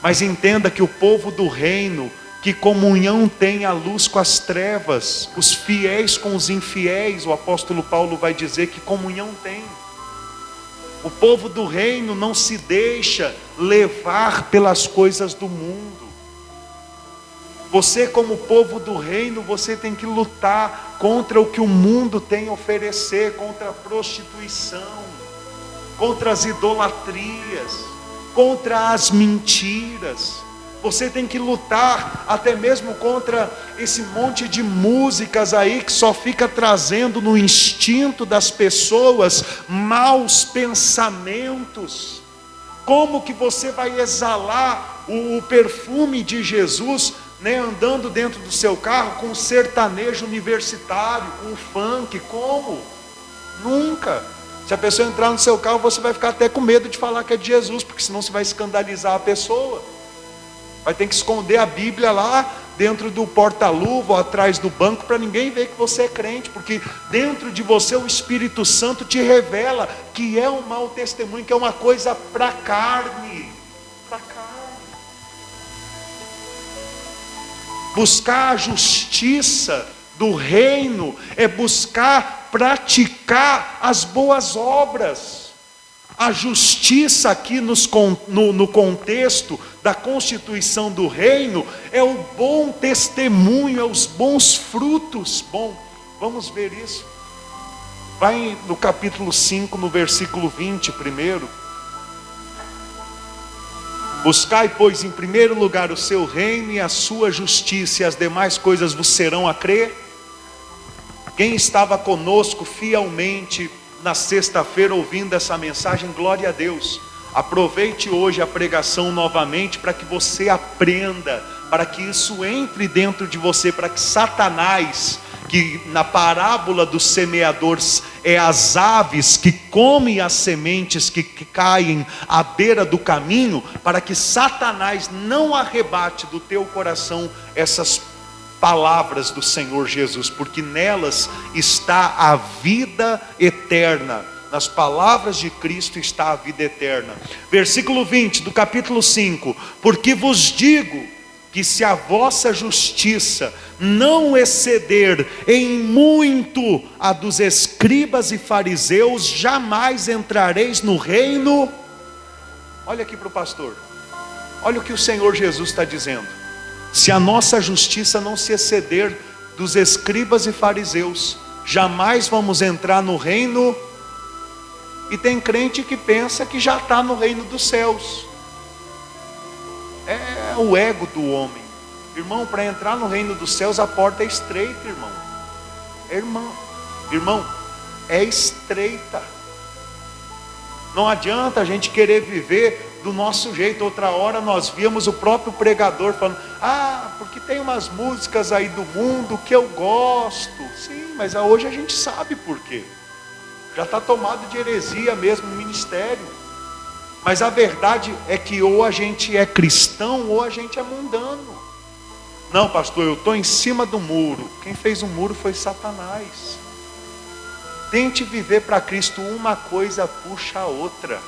Mas entenda que o povo do reino, que comunhão tem a luz com as trevas, os fiéis com os infiéis. O apóstolo Paulo vai dizer que comunhão tem. O povo do reino não se deixa levar pelas coisas do mundo. Você, como povo do reino, você tem que lutar contra o que o mundo tem a oferecer, contra a prostituição, contra as idolatrias, contra as mentiras. Você tem que lutar até mesmo contra esse monte de músicas aí que só fica trazendo no instinto das pessoas maus pensamentos. Como que você vai exalar o perfume de Jesus, né, andando dentro do seu carro com um sertanejo universitário, com um funk? Como? Nunca. Se a pessoa entrar no seu carro, você vai ficar até com medo de falar que é de Jesus, porque senão você vai escandalizar a pessoa. Vai ter que esconder a Bíblia lá dentro do porta-luva ou atrás do banco para ninguém ver que você é crente, porque dentro de você o Espírito Santo te revela que é um mau testemunho, que é uma coisa para a carne. Para a carne. Buscar a justiça do reino é buscar praticar as boas obras. A justiça aqui no contexto da constituição do reino é o bom testemunho, é os bons frutos. Bom, vamos ver isso. Vai no capítulo 5, no versículo 20 primeiro. Buscai, pois, em primeiro lugar o seu reino e a sua justiça, e as demais coisas vos serão a crer. Quem estava conosco fielmente na sexta-feira ouvindo essa mensagem, glória a Deus. Aproveite hoje a pregação novamente para que você aprenda, para que isso entre dentro de você, para que Satanás, que na parábola dos semeadores é as aves que comem as sementes que caem à beira do caminho, para que Satanás não arrebate do teu coração essas palavras do Senhor Jesus, porque nelas está a vida eterna. Nas palavras de Cristo está a vida eterna. Versículo 20 do capítulo 5: porque vos digo que se a vossa justiça não exceder em muito a dos escribas e fariseus, jamais entrareis no reino. Olha aqui para o pastor, olha o que o Senhor Jesus está dizendo. Se a nossa justiça não se exceder dos escribas e fariseus, jamais vamos entrar no reino. E tem crente que pensa que já está no reino dos céus. É o ego do homem. Irmão, para entrar no reino dos céus a porta é estreita, irmão. Irmão, é estreita. Não adianta a gente querer viver do nosso jeito. Outra hora nós víamos o próprio pregador falando: porque tem umas músicas aí do mundo que eu gosto. Sim, mas hoje a gente sabe por quê. Já está tomado de heresia mesmo o ministério. Mas a verdade é que ou a gente é cristão ou a gente é mundano. Não, pastor, eu estou em cima do muro. Quem fez o muro foi Satanás. Tente viver para Cristo, uma coisa puxa a outra.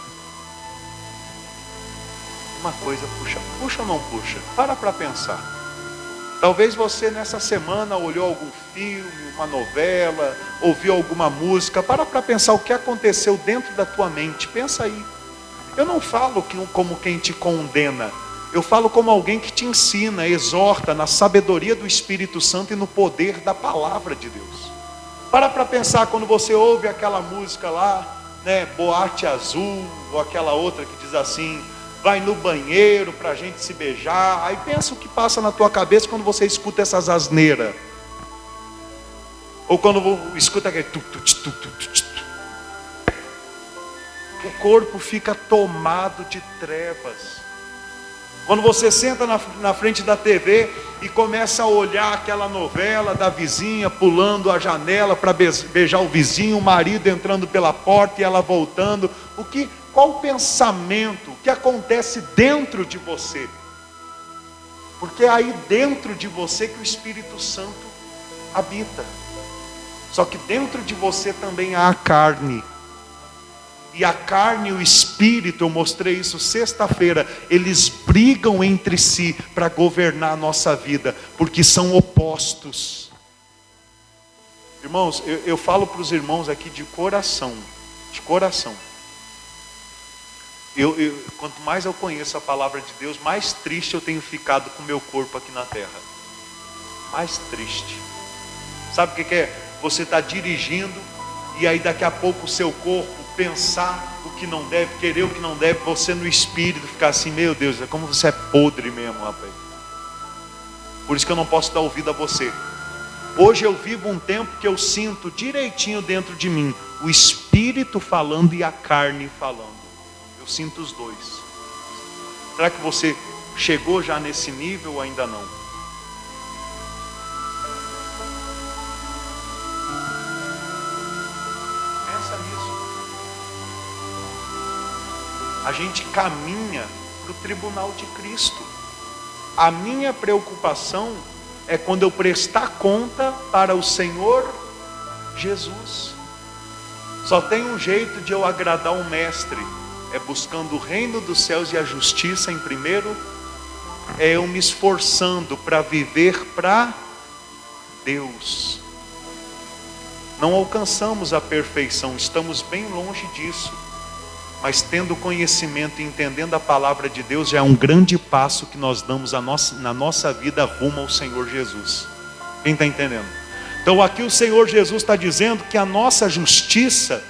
Uma coisa puxa ou não puxa? Para pensar. Talvez você nessa semana olhou algum filme, uma novela, ouviu alguma música. Para pensar o que aconteceu dentro da tua mente. Pensa aí. Eu não falo como quem te condena. Eu falo como alguém que te ensina, exorta na sabedoria do Espírito Santo e no poder da palavra de Deus. Para pensar quando você ouve aquela música lá, né, Boate Azul, ou aquela outra que diz assim: vai no banheiro pra gente se beijar. Aí pensa o que passa na tua cabeça quando você escuta essas asneiras. Ou quando escuta aquele o corpo fica tomado de trevas. Quando você senta na frente da TV e começa a olhar aquela novela da vizinha pulando a janela para beijar o vizinho, o marido entrando pela porta e ela voltando, qual o pensamento, o que acontece dentro de você? Porque é aí dentro de você que o Espírito Santo habita. Só que dentro de você também há a carne. E a carne e o espírito, eu mostrei isso sexta-feira, eles brigam entre si para governar a nossa vida, porque são opostos. Irmãos, eu falo para os irmãos aqui de coração. Quanto mais eu conheço a palavra de Deus, mais triste eu tenho ficado com o meu corpo aqui na terra. Mais triste. Sabe o que é? Você está dirigindo e aí daqui a pouco o seu corpo pensar o que não deve, querer o que não deve, você no espírito ficar assim: meu Deus, é como você é podre mesmo, rapaz. Por isso que eu não posso dar ouvido a você. Hoje eu vivo um tempo que eu sinto direitinho dentro de mim o espírito falando e a carne falando. Eu sinto os dois. Será que você chegou já nesse nível ou ainda não? Pensa nisso. A gente caminha para o tribunal de Cristo. A minha preocupação é quando eu prestar conta para o Senhor Jesus. Só tem um jeito de eu agradar o Mestre, é buscando o reino dos céus e a justiça em primeiro, é eu me esforçando para viver para Deus. Não alcançamos a perfeição, estamos bem longe disso. Mas tendo conhecimento e entendendo a palavra de Deus, já é um grande passo que nós damos na nossa vida rumo ao Senhor Jesus. Quem está entendendo? Então aqui o Senhor Jesus está dizendo que a nossa justiça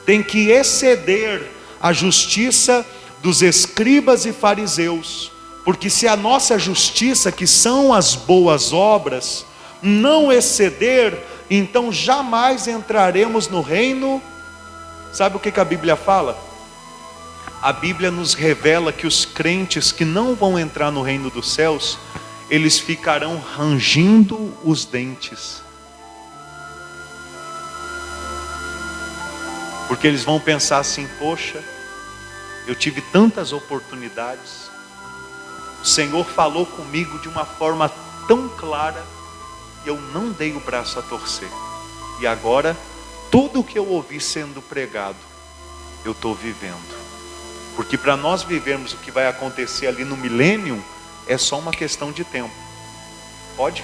tem que exceder a justiça dos escribas e fariseus. Porque se a nossa justiça, que são as boas obras, não exceder, então jamais entraremos no reino. Sabe o que a Bíblia fala? A Bíblia nos revela que os crentes que não vão entrar no reino dos céus, eles ficarão rangindo os dentes. Porque eles vão pensar assim: poxa, eu tive tantas oportunidades, o Senhor falou comigo de uma forma tão clara, e eu não dei o braço a torcer. E agora, tudo o que eu ouvi sendo pregado, eu estou vivendo. Porque para nós vivermos o que vai acontecer ali no milênio, é só uma questão de tempo. Pode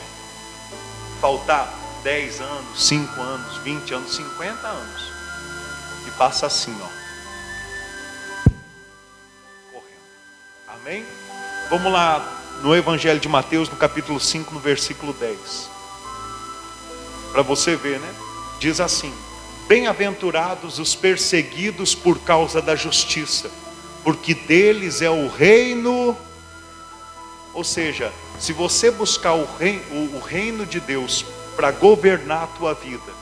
faltar 10 anos, 5 anos, 20 anos, 50 anos. E passa assim, ó. Correndo. Amém? Vamos lá no Evangelho de Mateus, no capítulo 5, no versículo 10. Para você ver, né? Diz assim: bem-aventurados os perseguidos por causa da justiça, porque deles é o reino. Ou seja, se você buscar o reino de Deus para governar a tua vida,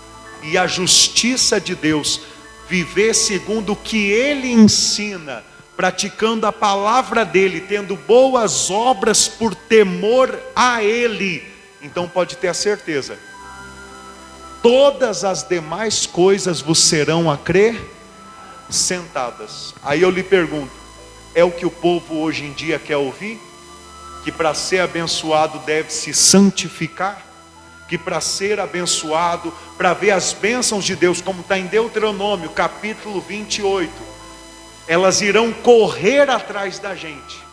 e a justiça de Deus, viver segundo o que Ele ensina, praticando a palavra dEle, tendo boas obras por temor a Ele, então pode ter a certeza, todas as demais coisas vos serão acrescentadas. Aí eu lhe pergunto: é o que o povo hoje em dia quer ouvir? Que para ser abençoado deve se santificar? Que para ser abençoado, para ver as bênçãos de Deus, como está em Deuteronômio capítulo 28, elas irão correr atrás da gente.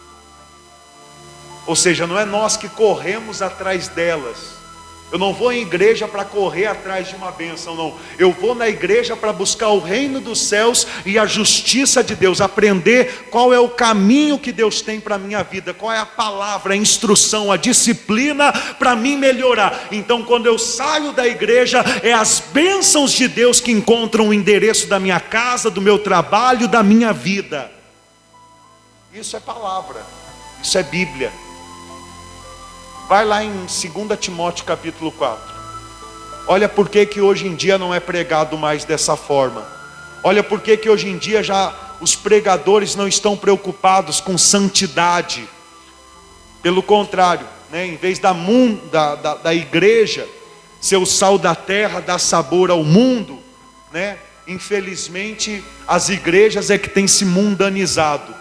Ou seja, não é nós que corremos atrás delas. Eu não vou em igreja para correr atrás de uma bênção, não. Eu vou na igreja para buscar o reino dos céus e a justiça de Deus, aprender qual é o caminho que Deus tem para a minha vida, qual é a palavra, a instrução, a disciplina para mim melhorar. Então, quando eu saio da igreja, é as bênçãos de Deus que encontram o endereço da minha casa, do meu trabalho, da minha vida. Isso é palavra, isso é Bíblia. Vai lá em 2 Timóteo capítulo 4. Olha por que hoje em dia não é pregado mais dessa forma. Olha por que hoje em dia já os pregadores não estão preocupados com santidade. Pelo contrário, né, em vez da igreja ser o sal da terra, dar sabor ao mundo, né, infelizmente as igrejas é que têm se mundanizado.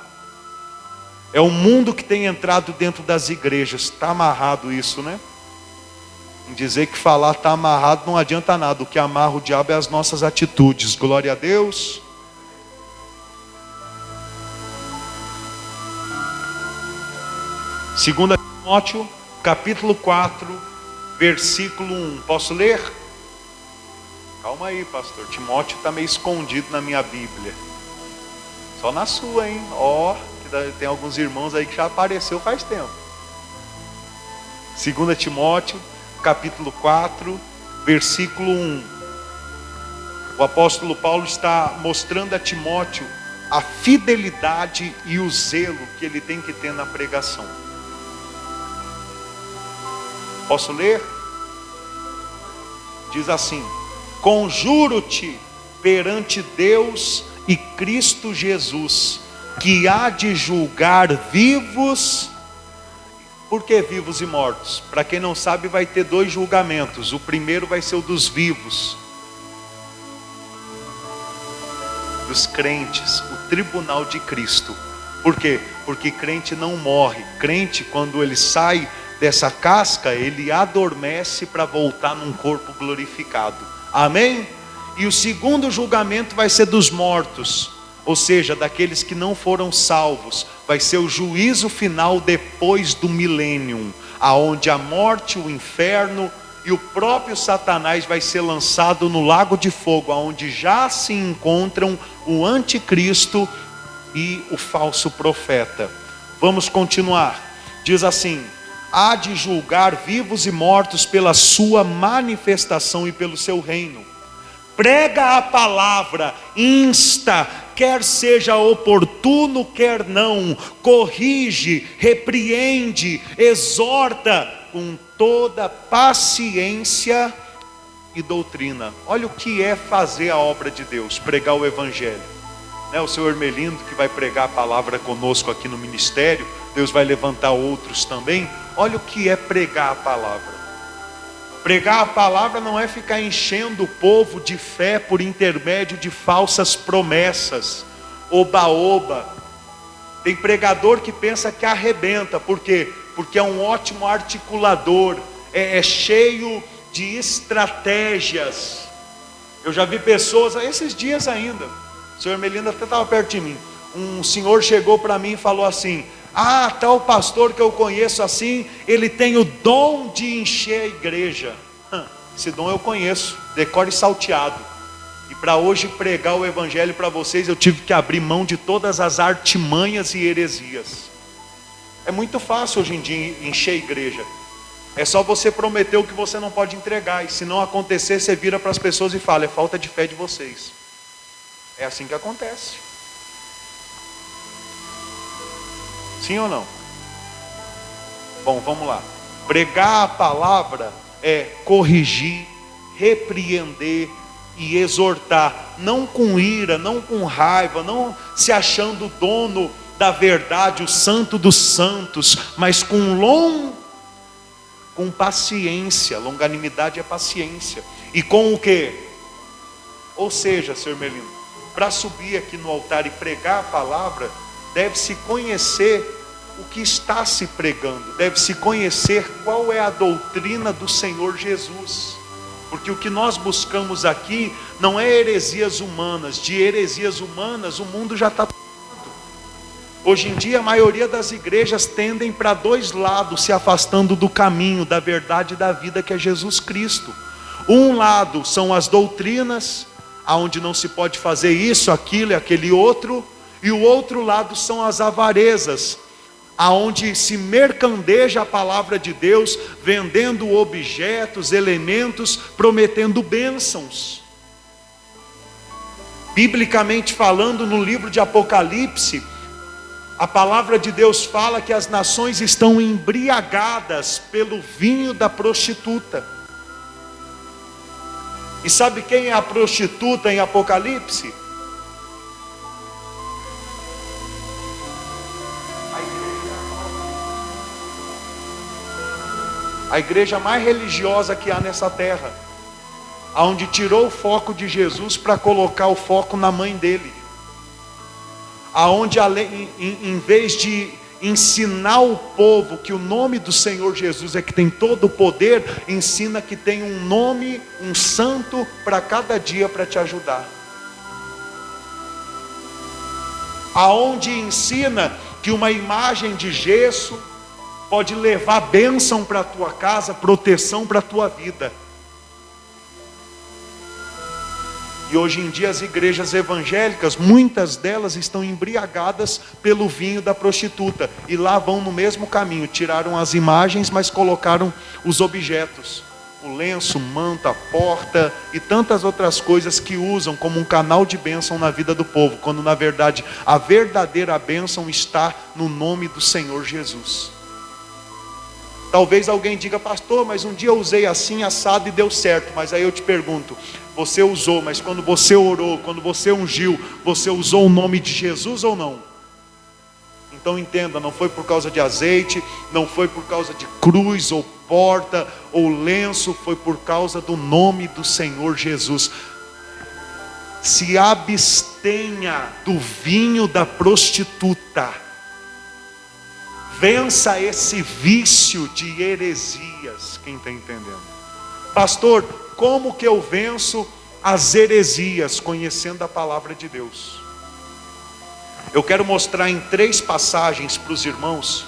É o mundo que tem entrado dentro das igrejas. Está amarrado isso, né? Em dizer que falar está amarrado não adianta nada. O que amarra o diabo é as nossas atitudes. Glória a Deus. Segunda Timóteo, capítulo 4, versículo 1. Posso ler? Calma aí, pastor. Timóteo está meio escondido na minha Bíblia. Só na sua, hein? Ó. Tem alguns irmãos aí que já apareceu faz tempo. 2 Timóteo, capítulo 4, versículo 1. O apóstolo Paulo está mostrando a Timóteo a fidelidade e o zelo que ele tem que ter na pregação. Posso ler? Diz assim: conjuro-te perante Deus e Cristo Jesus, que há de julgar vivos. Por que vivos e mortos? Para quem não sabe, vai ter 2 julgamentos. O primeiro vai ser o dos vivos, dos crentes, o tribunal de Cristo. Por quê? Porque crente não morre. Crente, quando ele sai dessa casca, ele adormece para voltar num corpo glorificado. Amém? E o segundo julgamento vai ser dos mortos, ou seja, daqueles que não foram salvos. Vai ser o juízo final depois do milênio, aonde a morte, o inferno e o próprio Satanás vai ser lançado no lago de fogo, aonde já se encontram o anticristo e o falso profeta. Vamos continuar. Diz assim: há de julgar vivos e mortos pela sua manifestação e pelo seu reino. Prega a palavra, insta, quer seja oportuno, quer não, corrige, repreende, exorta com toda paciência e doutrina. Olha o que é fazer a obra de Deus, pregar o evangelho. Né? O seu Hermelindo, que vai pregar a palavra conosco aqui no ministério, Deus vai levantar outros também. Olha o que é pregar a palavra. Pregar a palavra não é ficar enchendo o povo de fé por intermédio de falsas promessas, oba-oba. Tem pregador que pensa que arrebenta. Por quê? Porque é um ótimo articulador, é cheio de estratégias. Eu já vi pessoas, esses dias ainda, o senhor Melinda até estava perto de mim, um senhor chegou para mim e falou assim: ah, tal pastor que eu conheço assim, ele tem o dom de encher a igreja. Esse dom eu conheço, decore salteado. E para hoje pregar o evangelho para vocês, eu tive que abrir mão de todas as artimanhas e heresias. É muito fácil hoje em dia encher a igreja. É só você prometer o que você não pode entregar. E se não acontecer, você vira para as pessoas e fala: é falta de fé de vocês. É assim que acontece. Sim ou não? Bom, vamos lá. Pregar a palavra é corrigir, repreender e exortar, não com ira, não com raiva, não se achando dono da verdade, o santo dos santos, mas com paciência. Longanimidade é paciência. E com o quê? Ou seja, senhor Melino, para subir aqui no altar e pregar a palavra, deve-se conhecer o que está se pregando, deve-se conhecer qual é a doutrina do Senhor Jesus, porque o que nós buscamos aqui não é heresias humanas. De heresias humanas o mundo já está tomando. Hoje em dia a maioria das igrejas tendem para dois lados, se afastando do caminho, da verdade e da vida que é Jesus Cristo. Um lado são as doutrinas, aonde não se pode fazer isso, aquilo e aquele outro. E o outro lado são as avarezas, aonde se mercandeja a palavra de Deus, vendendo objetos, elementos, prometendo bênçãos. Biblicamente falando, no livro de Apocalipse, a palavra de Deus fala que as nações estão embriagadas pelo vinho da prostituta. E sabe quem é a prostituta em Apocalipse? A igreja mais religiosa que há nessa terra, aonde tirou o foco de Jesus para colocar o foco na mãe dele, aonde em vez de ensinar o povo que o nome do Senhor Jesus é que tem todo o poder, ensina que tem um nome, um santo para cada dia para te ajudar, aonde ensina que uma imagem de gesso pode levar bênção para a tua casa, proteção para a tua vida. E hoje em dia as igrejas evangélicas, muitas delas estão embriagadas pelo vinho da prostituta. E lá vão no mesmo caminho, tiraram as imagens, mas colocaram os objetos. O lenço, manto, a porta e tantas outras coisas que usam como um canal de bênção na vida do povo. Quando na verdade a verdadeira bênção está no nome do Senhor Jesus. Talvez alguém diga, pastor, mas um dia eu usei assim, assado e deu certo. Mas aí eu te pergunto, você usou, mas quando você orou, quando você ungiu, você usou o nome de Jesus ou não? Então entenda, não foi por causa de azeite, não foi por causa de cruz ou porta ou lenço, foi por causa do nome do Senhor Jesus. Se abstenha do vinho da prostituta. Vença esse vício de heresias. Quem está entendendo? Pastor, como que eu venço as heresias? Conhecendo a palavra de Deus. Eu quero mostrar em 3 passagens para os irmãos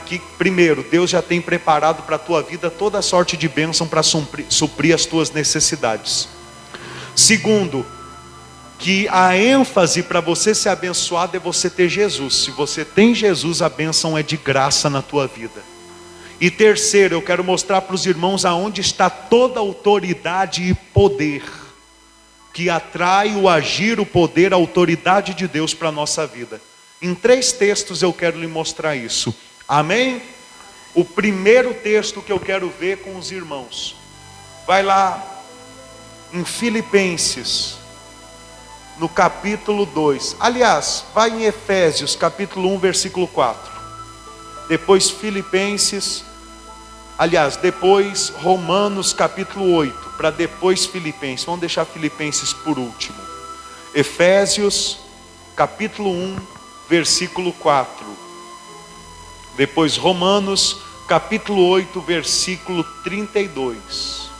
que primeiro, Deus já tem preparado para a tua vida toda sorte de bênção para suprir as tuas necessidades. Segundo, que a ênfase para você ser abençoado é você ter Jesus. Se você tem Jesus, a bênção é de graça na tua vida. E terceiro, eu quero mostrar para os irmãos aonde está toda a autoridade e poder que atrai o agir, o poder, a autoridade de Deus para a nossa vida. Em 3 textos eu quero lhe mostrar isso. Amém? O primeiro texto que eu quero ver com os irmãos, vai lá em Filipenses, no capítulo 2. Aliás, vai em Efésios, capítulo 1, versículo 4. Depois Filipenses, depois Romanos, capítulo 8, para depois Filipenses. Vamos deixar Filipenses por último. Efésios, capítulo 1, versículo 4. Depois Romanos, capítulo 8, versículo 32.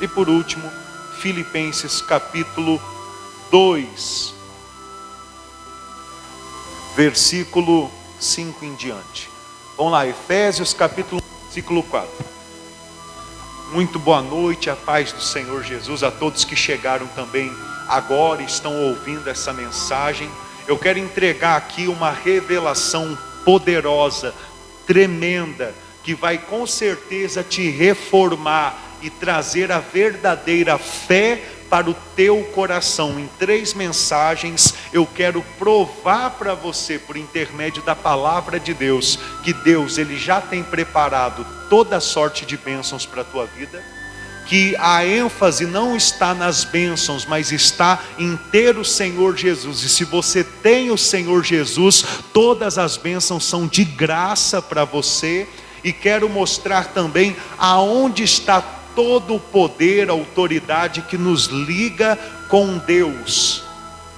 E por último, Filipenses, capítulo 2, versículo 5 em diante. Vamos lá, Efésios capítulo 1, versículo 4. Muito boa noite, a paz do Senhor Jesus, a todos que chegaram também agora, estão ouvindo essa mensagem. Eu quero entregar aqui uma revelação poderosa, tremenda, que vai com certeza te reformar e trazer a verdadeira fé para o teu coração. Em 3 mensagens eu quero provar para você, por intermédio da palavra de Deus, que Deus ele já tem preparado toda sorte de bênçãos para a tua vida, que a ênfase não está nas bênçãos, mas está em ter o Senhor Jesus. E se você tem o Senhor Jesus, todas as bênçãos são de graça para você. E quero mostrar também aonde está todo o poder, a autoridade que nos liga com Deus,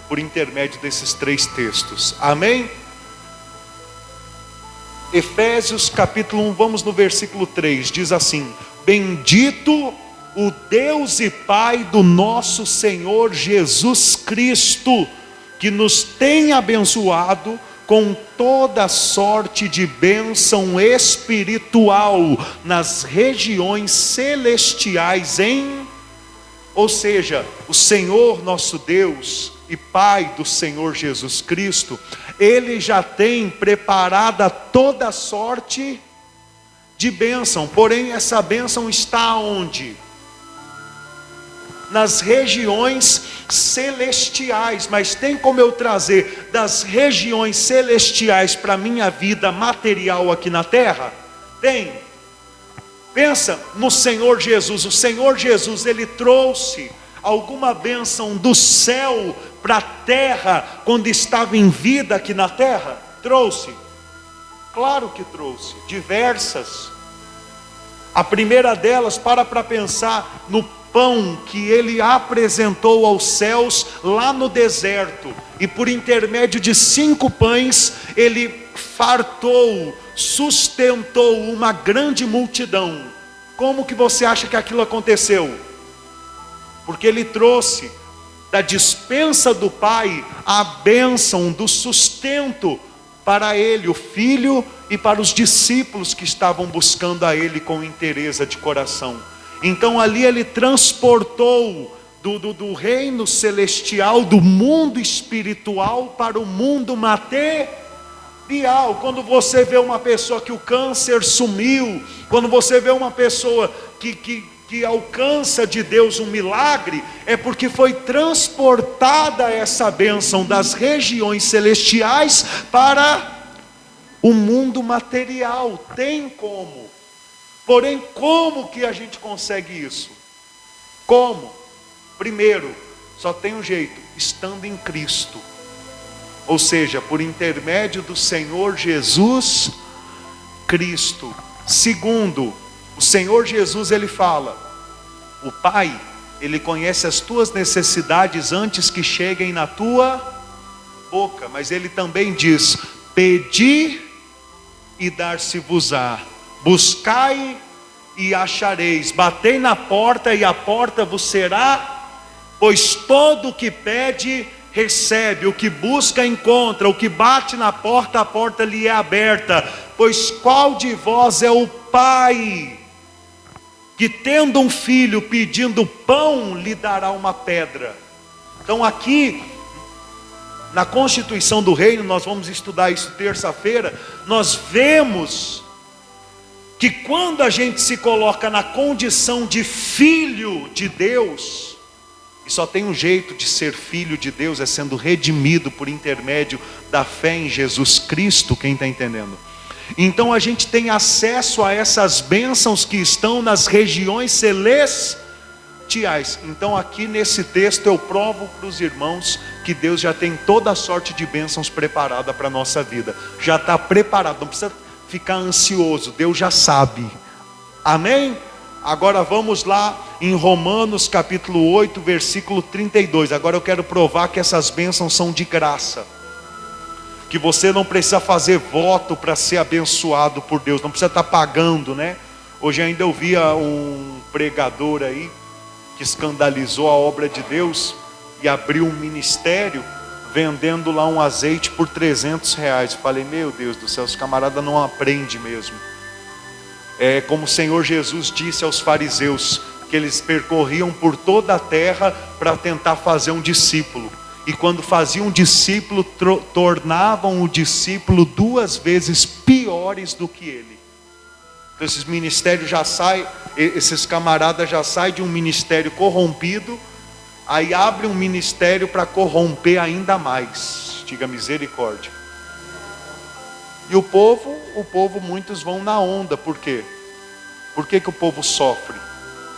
por intermédio desses 3 textos. Amém? Efésios capítulo 1, vamos no versículo 3, diz assim: bendito o Deus e Pai do nosso Senhor Jesus Cristo, que nos tem abençoado com toda sorte de bênção espiritual nas regiões celestiais ou seja, o Senhor nosso Deus e Pai do Senhor Jesus Cristo, Ele já tem preparada toda sorte de bênção. Porém, essa bênção está onde? Nas regiões celestiais. Mas tem como eu trazer das regiões celestiais para a minha vida material aqui na terra? Tem. Pensa no Senhor Jesus. O Senhor Jesus, Ele trouxe alguma bênção do céu para a terra quando estava em vida aqui na terra? Trouxe. Claro que trouxe. Diversas. A primeira delas, para pensar no pão que Ele apresentou aos céus lá no deserto. E por intermédio de 5 pães, Ele fartou, sustentou uma grande multidão. Como que você acha que aquilo aconteceu? Porque Ele trouxe da despensa do Pai a bênção do sustento para Ele, o Filho, e para os discípulos que estavam buscando a Ele com inteireza de coração. Então ali Ele transportou do reino celestial, do mundo espiritual para o mundo material. Quando você vê uma pessoa que o câncer sumiu, quando você vê uma pessoa que alcança de Deus um milagre, é porque foi transportada essa bênção das regiões celestiais para o mundo material. Tem como. Porém, como que a gente consegue isso? Como? Primeiro, só tem um jeito: estando em Cristo. Ou seja, por intermédio do Senhor Jesus Cristo. Segundo, o Senhor Jesus, Ele fala: o Pai, Ele conhece as tuas necessidades antes que cheguem na tua boca. Mas Ele também diz: pedi e dar-se-vos-á, buscai e achareis, batei na porta e a porta vos será, pois todo o que pede recebe, o que busca encontra, o que bate na porta, a porta lhe é aberta. Pois qual de vós é o pai que, tendo um filho pedindo pão, lhe dará uma pedra? Então aqui na Constituição do Reino, nós vamos estudar isso terça-feira, nós vemos que quando a gente se coloca na condição de filho de Deus, e só tem um jeito de ser filho de Deus, é sendo redimido por intermédio da fé em Jesus Cristo. Quem está entendendo? Então a gente tem acesso a essas bênçãos que estão nas regiões celestiais. Então aqui nesse texto eu provo para os irmãos que Deus já tem toda a sorte de bênçãos preparada para a nossa vida. Já está preparado, não precisa ficar ansioso, Deus já sabe. Amém? Agora vamos lá em Romanos capítulo 8, versículo 32. Agora eu quero provar que essas bênçãos são de graça, que você não precisa fazer voto para ser abençoado por Deus, não precisa estar pagando, né? Hoje ainda eu via um pregador aí que escandalizou a obra de Deus e abriu um ministério vendendo lá um azeite por R$300. Falei, meu Deus do céu, os camaradas não aprendem mesmo. É como o Senhor Jesus disse aos fariseus, que eles percorriam por toda a terra para tentar fazer um discípulo. E quando faziam um discípulo, tornavam o discípulo 2 vezes piores do que ele. Então esses ministérios já saem, esses camaradas já saem de um ministério corrompido, aí abre um ministério para corromper ainda mais. Diga misericórdia. E o povo, muitos vão na onda. Por quê? Por que o povo sofre?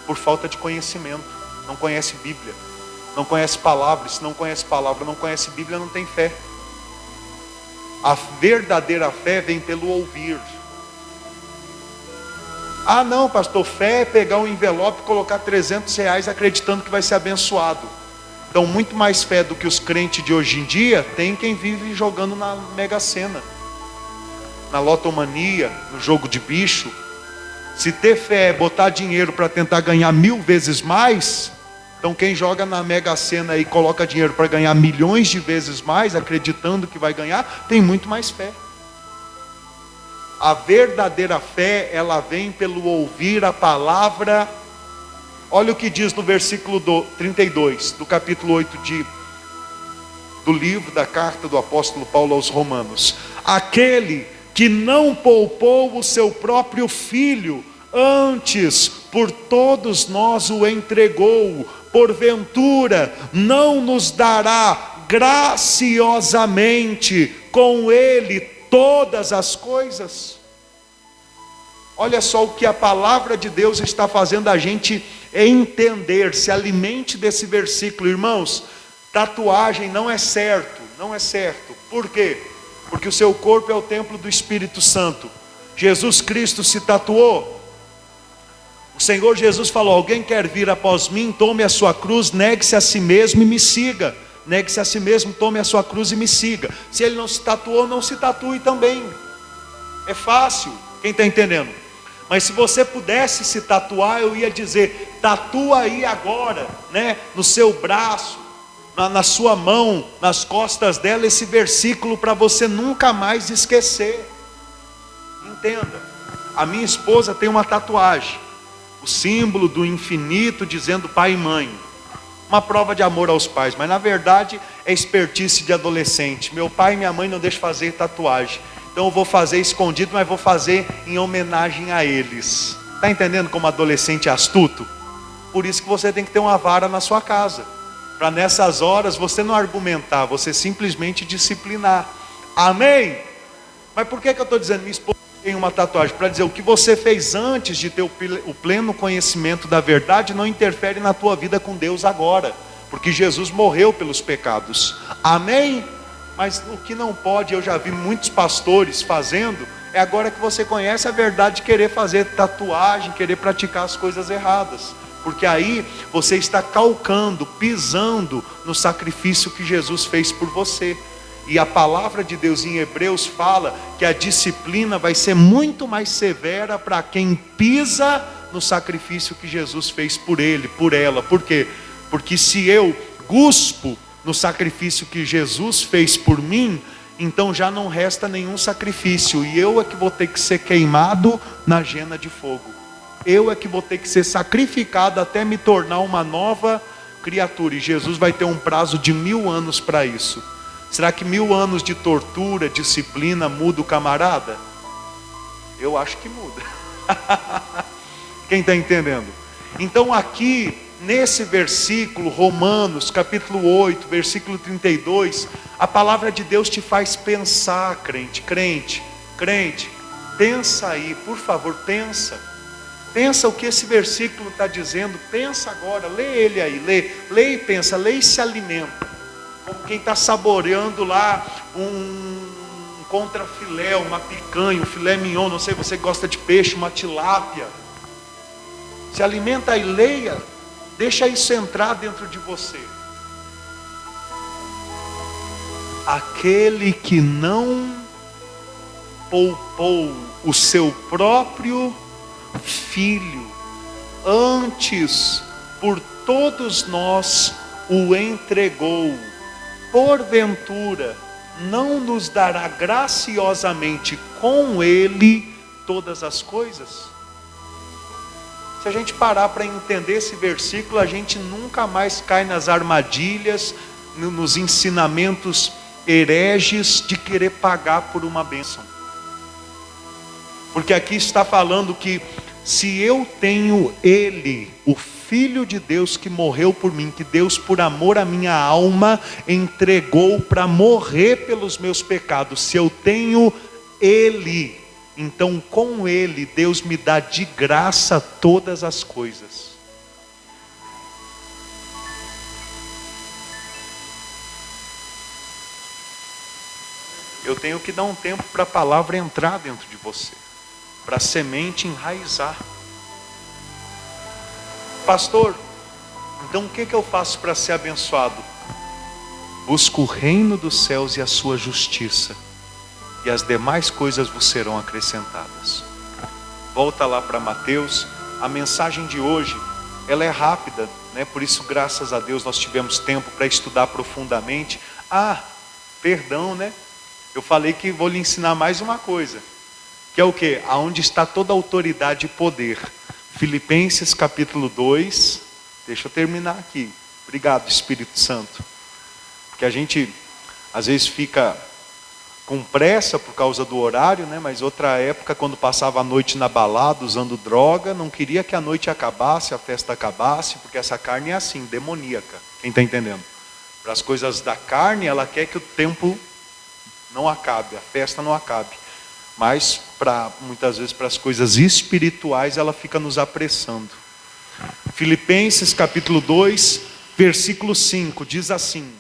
Por falta de conhecimento. Não conhece Bíblia, não conhece palavra. Se não conhece palavra, não conhece Bíblia, não tem fé. A verdadeira fé vem pelo ouvir. Ah não, pastor, fé é pegar um envelope e colocar R$300 acreditando que vai ser abençoado. Então muito mais fé do que os crentes de hoje em dia tem quem vive jogando na Mega Sena, na lotomania, no jogo de bicho. Se ter fé é botar dinheiro para tentar ganhar 1000 vezes mais, Então quem joga na Mega Sena e coloca dinheiro para ganhar milhões de vezes mais, acreditando que vai ganhar, tem muito mais fé. A verdadeira fé, ela vem pelo ouvir a palavra. Olha o que diz no versículo 32, do capítulo 8 do livro da carta do apóstolo Paulo aos Romanos. Aquele que não poupou o seu próprio filho, antes por todos nós o entregou, porventura não nos dará graciosamente com ele todas as coisas? Olha só o que a palavra de Deus está fazendo a gente entender. Se alimente desse versículo, irmãos. Tatuagem não é certo, não é certo. Por quê? Porque o seu corpo é o templo do Espírito Santo. Jesus Cristo se tatuou. O Senhor Jesus falou: alguém quer vir após mim, tome a sua cruz, negue-se a si mesmo e me siga. Negue-se a si mesmo, tome a sua cruz e me siga. Se ele não se tatuou, não se tatue também. É fácil, quem está entendendo? Mas se você pudesse se tatuar, eu ia dizer: tatua aí agora, né? No seu braço, na sua mão, nas costas dela, esse versículo para você nunca mais esquecer. Entenda, a minha esposa tem uma tatuagem, o símbolo do infinito dizendo pai e mãe. Uma prova de amor aos pais, mas na verdade é espertice de adolescente. Meu pai e minha mãe não deixam fazer tatuagem, então eu vou fazer escondido, mas vou fazer em homenagem a eles. Está entendendo como adolescente é astuto? Por isso que você tem que ter uma vara na sua casa, para nessas horas você não argumentar, você simplesmente disciplinar. Amém? Mas por que eu estou dizendo minha esposa tem uma tatuagem? Para dizer, o que você fez antes de ter o pleno conhecimento da verdade não interfere na tua vida com Deus agora, porque Jesus morreu pelos pecados. Amém? Mas o que não pode, eu já vi muitos pastores fazendo, é agora que você conhece a verdade, querer fazer tatuagem, querer praticar as coisas erradas. Porque aí você está calcando, pisando no sacrifício que Jesus fez por você. E a palavra de Deus em Hebreus fala que a disciplina vai ser muito mais severa para quem pisa no sacrifício que Jesus fez por ele, por ela. Por quê? Porque se eu guspo no sacrifício que Jesus fez por mim, então já não resta nenhum sacrifício, e eu é que vou ter que ser queimado na jena de fogo. Eu é que vou ter que ser sacrificado até me tornar uma nova criatura. E Jesus vai ter um prazo de 1000 anos para isso. Será que 1000 anos de tortura, disciplina, muda o camarada? Eu acho que muda. Quem está entendendo? Então aqui, nesse versículo, Romanos, capítulo 8, versículo 32, a palavra de Deus te faz pensar, crente, pensa aí, por favor, pensa. Pensa o que esse versículo está dizendo, pensa agora, lê ele aí, lê e pensa, lê e se alimenta. Como quem está saboreando lá um contrafilé, uma picanha, um filé mignon, não sei, você gosta de peixe, uma tilápia. Se alimenta aí, leia, deixa isso entrar dentro de você. Aquele que não poupou o seu próprio filho, antes por todos nós o entregou, porventura não nos dará graciosamente com ele todas as coisas? Se a gente parar para entender esse versículo, a gente nunca mais cai nas armadilhas, nos ensinamentos hereges de querer pagar por uma bênção. Porque aqui está falando que se eu tenho ele, o Filho de Deus que morreu por mim, que Deus por amor à minha alma entregou para morrer pelos meus pecados, se eu tenho ele, então com ele Deus me dá de graça todas as coisas. Eu tenho que dar um tempo para a palavra entrar dentro de você, para a semente enraizar. Pastor, então o que eu faço para ser abençoado? Busca o reino dos céus e a sua justiça, e as demais coisas vos serão acrescentadas. Volta lá para Mateus. A mensagem de hoje ela é rápida, né? Por isso, graças a Deus, nós tivemos tempo para estudar profundamente. Perdão, né? Eu falei que vou lhe ensinar mais uma coisa, que é o quê? Aonde está toda a autoridade e poder. Filipenses capítulo 2, deixa eu terminar aqui. Obrigado, Espírito Santo. Porque a gente, às vezes, fica com pressa por causa do horário, né? Mas outra época, quando passava a noite na balada, usando droga, não queria que a noite acabasse, a festa acabasse, porque essa carne é assim, demoníaca. Quem está entendendo? Para as coisas da carne, ela quer que o tempo não acabe, a festa não acabe. Mas, muitas vezes, para as coisas espirituais, ela fica nos apressando. Filipenses capítulo 2, versículo 5, diz assim: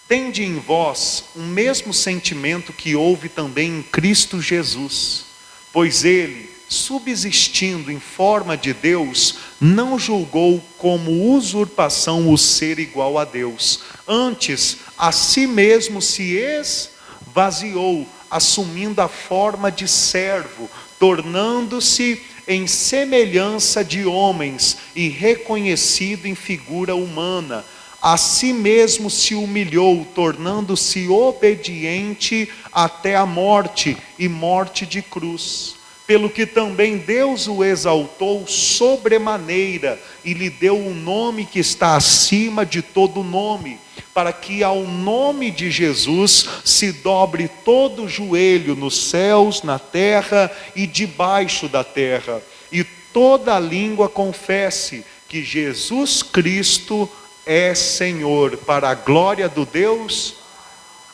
tende em vós o mesmo sentimento que houve também em Cristo Jesus, pois ele, subsistindo em forma de Deus, não julgou como usurpação o ser igual a Deus. Antes, a si mesmo se esvaziou, assumindo a forma de servo, tornando-se em semelhança de homens e reconhecido em figura humana. A si mesmo se humilhou, tornando-se obediente até a morte, e morte de cruz. Pelo que também Deus o exaltou sobremaneira, e lhe deu um nome que está acima de todo nome, para que ao nome de Jesus se dobre todo o joelho nos céus, na terra e debaixo da terra, e toda língua confesse que Jesus Cristo é Senhor, para a glória do Deus.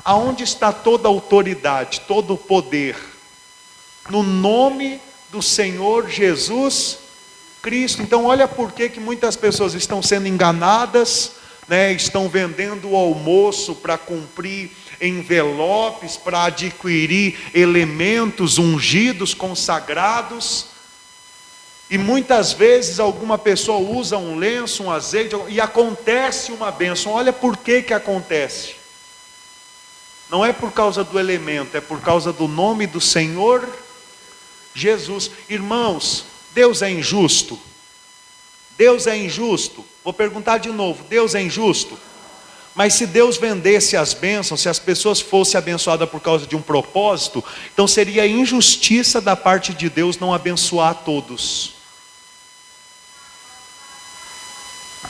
Aonde está toda a autoridade, todo o poder? No nome do Senhor Jesus Cristo. Então olha por que muitas pessoas estão sendo enganadas, né? Estão vendendo o almoço para cumprir envelopes, para adquirir elementos ungidos, consagrados. E muitas vezes alguma pessoa usa um lenço, um azeite, e acontece uma bênção. Olha por que acontece. Não é por causa do elemento, é por causa do nome do Senhor Jesus. Irmãos, Deus é injusto? Deus é injusto? Vou perguntar de novo, Deus é injusto? Mas se Deus vendesse as bênçãos, se as pessoas fossem abençoadas por causa de um propósito, então seria injustiça da parte de Deus não abençoar a todos.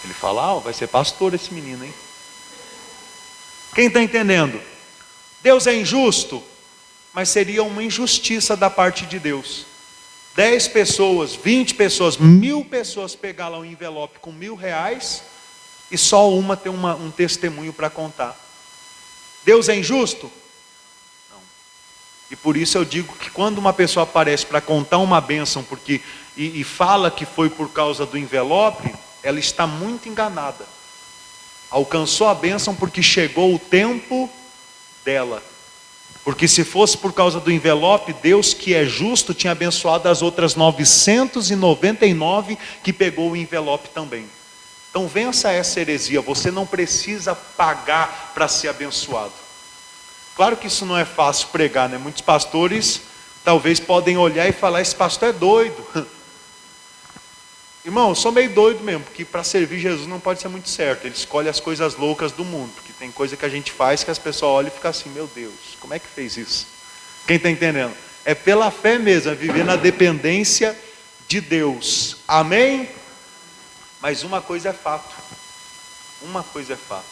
Ele fala, vai ser pastor esse menino, hein? Quem está entendendo? Deus é injusto, mas seria uma injustiça da parte de Deus. 10 pessoas, 20 pessoas, 1000 pessoas pegar lá um envelope com R$1.000 e só uma ter um testemunho para contar. Deus é injusto? Não. E por isso eu digo que quando uma pessoa aparece para contar uma bênção e fala que foi por causa do envelope, ela está muito enganada. Alcançou a bênção porque chegou o tempo dela. Porque se fosse por causa do envelope, Deus que é justo tinha abençoado as outras 999 que pegou o envelope também. Então vença essa heresia, você não precisa pagar para ser abençoado. Claro que isso não é fácil pregar, né? Muitos pastores talvez podem olhar e falar, esse pastor é doido. Irmão, eu sou meio doido mesmo, porque para servir Jesus não pode ser muito certo. Ele escolhe as coisas loucas do mundo, porque tem coisa que a gente faz que as pessoas olham e ficam assim, meu Deus, como é que fez isso? Quem está entendendo? É pela fé mesmo, é viver na dependência de Deus. Amém? Mas uma coisa é fato. Uma coisa é fato.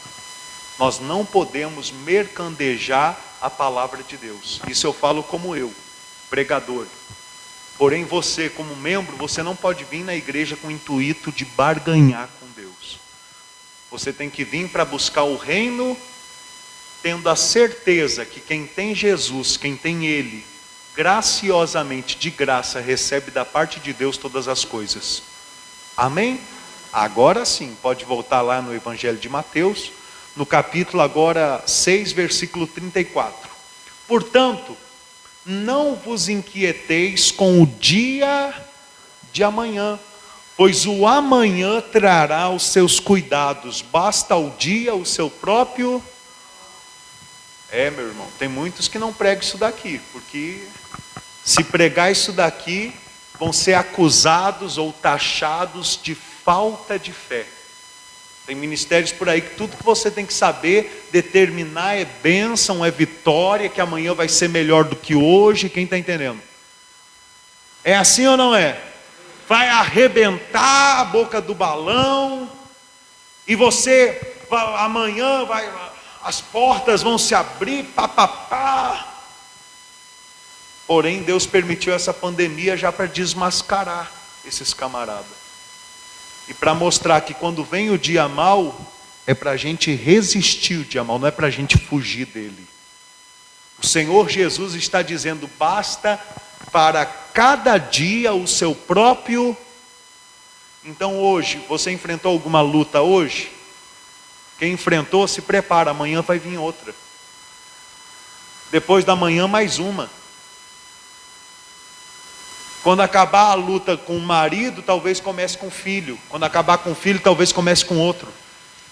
Nós não podemos mercadejar a palavra de Deus. Isso eu falo como eu, pregador. Porém você, como membro, você não pode vir na igreja com o intuito de barganhar com Deus. Você tem que vir para buscar o reino, tendo a certeza que quem tem Jesus, quem tem Ele, graciosamente, de graça, recebe da parte de Deus todas as coisas. Amém? Agora sim, pode voltar lá no Evangelho de Mateus, no capítulo agora 6, versículo 34. Portanto, não vos inquieteis com o dia de amanhã, pois o amanhã trará os seus cuidados, basta ao dia o seu próprio. Meu irmão, tem muitos que não pregam isso daqui, porque se pregar isso daqui, vão ser acusados ou taxados de falta de fé. Tem ministérios por aí que tudo que você tem que saber determinar é bênção, é vitória, que amanhã vai ser melhor do que hoje. Quem está entendendo? É assim ou não é? Vai arrebentar a boca do balão e você amanhã as portas vão se abrir, papapá. Porém, Deus permitiu essa pandemia já para desmascarar esses camaradas. E para mostrar que quando vem o dia mau, é para a gente resistir o dia mau, não é para a gente fugir dele. O Senhor Jesus está dizendo, basta para cada dia o seu próprio. Então hoje, você enfrentou alguma luta hoje? Quem enfrentou, se prepara, amanhã vai vir outra. Depois da manhã, mais uma. Quando acabar a luta com o marido, talvez comece com o filho. Quando acabar com o filho, talvez comece com outro.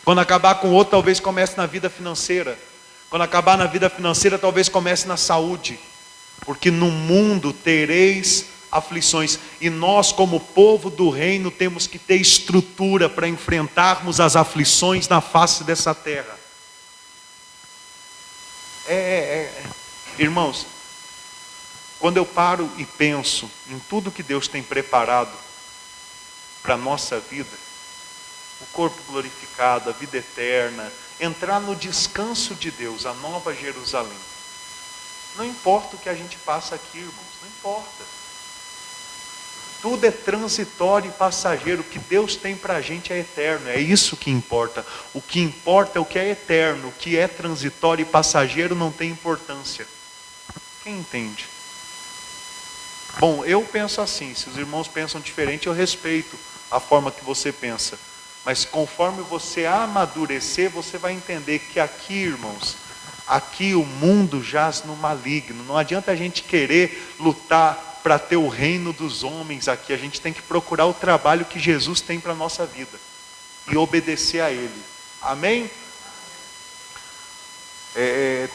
Quando acabar com outro, talvez comece na vida financeira. Quando acabar na vida financeira, talvez comece na saúde. Porque no mundo tereis aflições. E nós, como povo do reino, temos que ter estrutura para enfrentarmos as aflições na face dessa terra. Irmãos, quando eu paro e penso em tudo que Deus tem preparado para a nossa vida, o corpo glorificado, a vida eterna, entrar no descanso de Deus, a nova Jerusalém. Não importa o que a gente passa aqui, irmãos, não importa. Tudo é transitório e passageiro. O que Deus tem para a gente é eterno, é isso que importa. O que importa é o que é eterno, o que é transitório e passageiro não tem importância. Quem entende? Bom, eu penso assim, se os irmãos pensam diferente, eu respeito a forma que você pensa. Mas conforme você amadurecer, você vai entender que aqui, irmãos, aqui o mundo jaz no maligno. Não adianta a gente querer lutar para ter o reino dos homens aqui. A gente tem que procurar o trabalho que Jesus tem para a nossa vida e obedecer a Ele. Amém?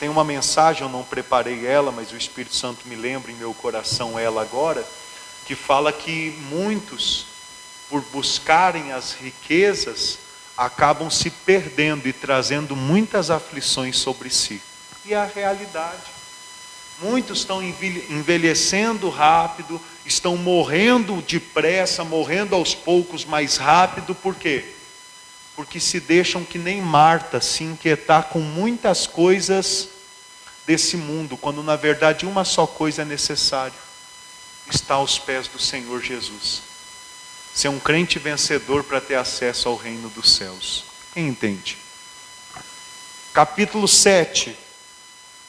Tem uma mensagem, eu não preparei ela, mas o Espírito Santo me lembra em meu coração ela agora, que fala que muitos, por buscarem as riquezas, acabam se perdendo e trazendo muitas aflições sobre si. E é a realidade. Muitos estão envelhecendo rápido, estão morrendo depressa, morrendo aos poucos mais rápido. Por quê? Porque se deixam que nem Marta se inquietar com muitas coisas desse mundo, quando na verdade uma só coisa é necessário: estar aos pés do Senhor Jesus. Ser um crente vencedor para ter acesso ao reino dos céus. Quem entende? Capítulo 7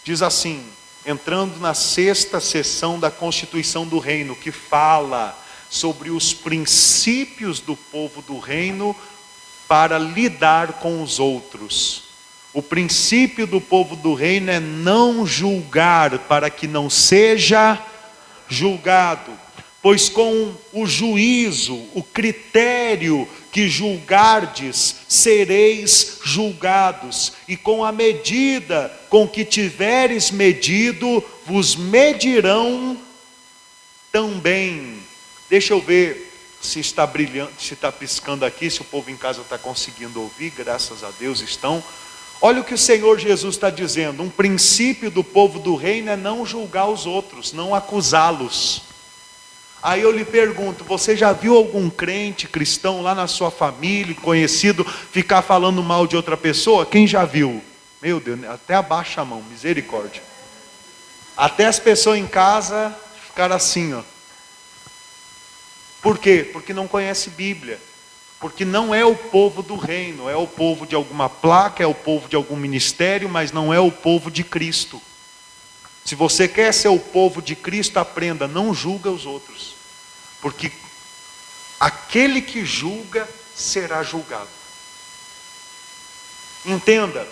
diz assim, entrando na 6ª sessão da Constituição do Reino, que fala sobre os princípios do povo do reino para lidar com os outros. O princípio do povo do reino é não julgar, para que não seja julgado. Pois com o juízo, o critério que julgardes, sereis julgados. E com a medida com que tiveres medido, vos medirão também. Deixa eu ver se está brilhando, se está piscando aqui, se o povo em casa está conseguindo ouvir, graças a Deus estão. Olha o que o Senhor Jesus está dizendo. Um princípio do povo do reino é não julgar os outros, não acusá-los. Aí eu lhe pergunto, você já viu algum crente cristão lá na sua família, conhecido, ficar falando mal de outra pessoa? Quem já viu? Meu Deus, até abaixa a mão, misericórdia. Até as pessoas em casa ficaram assim, ó. Por quê? Porque não conhece Bíblia. Porque não é o povo do reino, é o povo de alguma placa, é o povo de algum ministério, mas não é o povo de Cristo. Se você quer ser o povo de Cristo, aprenda, não julga os outros. Porque aquele que julga será julgado. Entenda,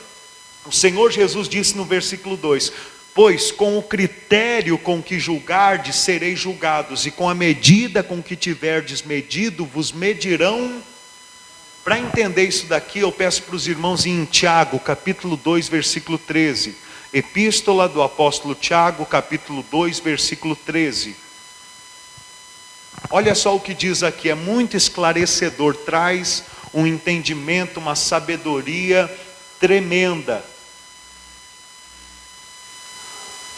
o Senhor Jesus disse no versículo 2: pois com o critério com que julgardes, sereis julgados, e com a medida com que tiverdes medido, vos medirão. Para entender isso daqui, eu peço para os irmãos em Tiago, capítulo 2, versículo 13. Epístola do apóstolo Tiago, capítulo 2, versículo 13. Olha só o que diz aqui, é muito esclarecedor, traz um entendimento, uma sabedoria tremenda.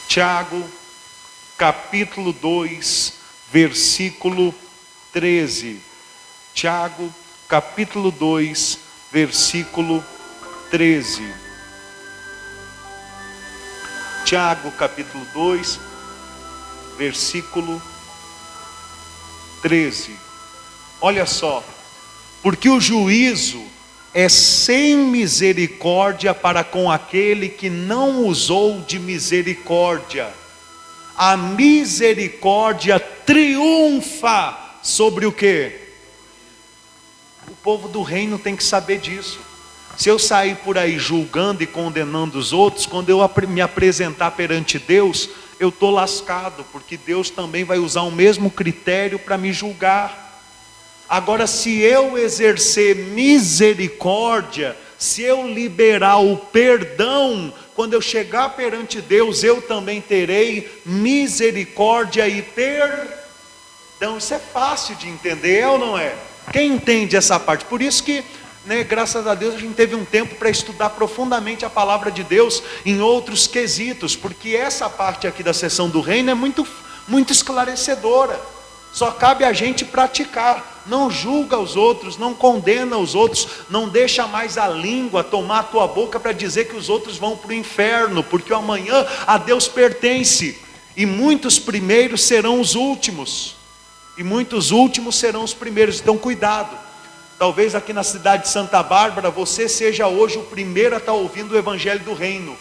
Tiago, capítulo 2, versículo 13. Tiago, capítulo 2, versículo 13. Tiago, capítulo 2, versículo 13. Olha só. Porque o juízo é sem misericórdia para com aquele que não usou de misericórdia. A misericórdia triunfa sobre o quê? O povo do reino tem que saber disso. Se eu sair por aí julgando e condenando os outros, quando eu me apresentar perante Deus, eu estou lascado, porque Deus também vai usar o mesmo critério para me julgar. Agora, se eu exercer misericórdia, se eu liberar o perdão, quando eu chegar perante Deus, eu também terei misericórdia e perdão. Isso é fácil de entender, é ou não é? Quem entende essa parte? Por isso que, graças a Deus, a gente teve um tempo para estudar profundamente a palavra de Deus em outros quesitos, porque essa parte aqui da sessão do reino é muito, muito esclarecedora. Só cabe a gente praticar. Não julga os outros, não condena os outros, não deixa mais a língua tomar a tua boca para dizer que os outros vão para o inferno, porque o amanhã a Deus pertence, e muitos primeiros serão os últimos, e muitos últimos serão os primeiros. Então cuidado. Talvez aqui na cidade de Santa Bárbara você seja hoje o primeiro a estar ouvindo o evangelho do reino,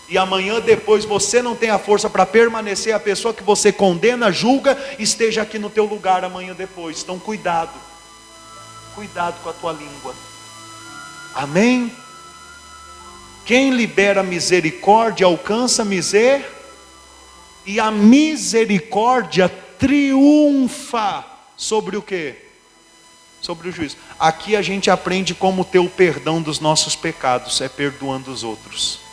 e amanhã depois você não tem a força para permanecer, a pessoa que você condena, julga, esteja aqui no teu lugar amanhã depois. Então cuidado com a tua língua. Amém? Quem libera misericórdia alcança miser, e a misericórdia triunfa sobre o quê? Sobre o juízo. Aqui a gente aprende como ter o perdão dos nossos pecados, é perdoando os outros.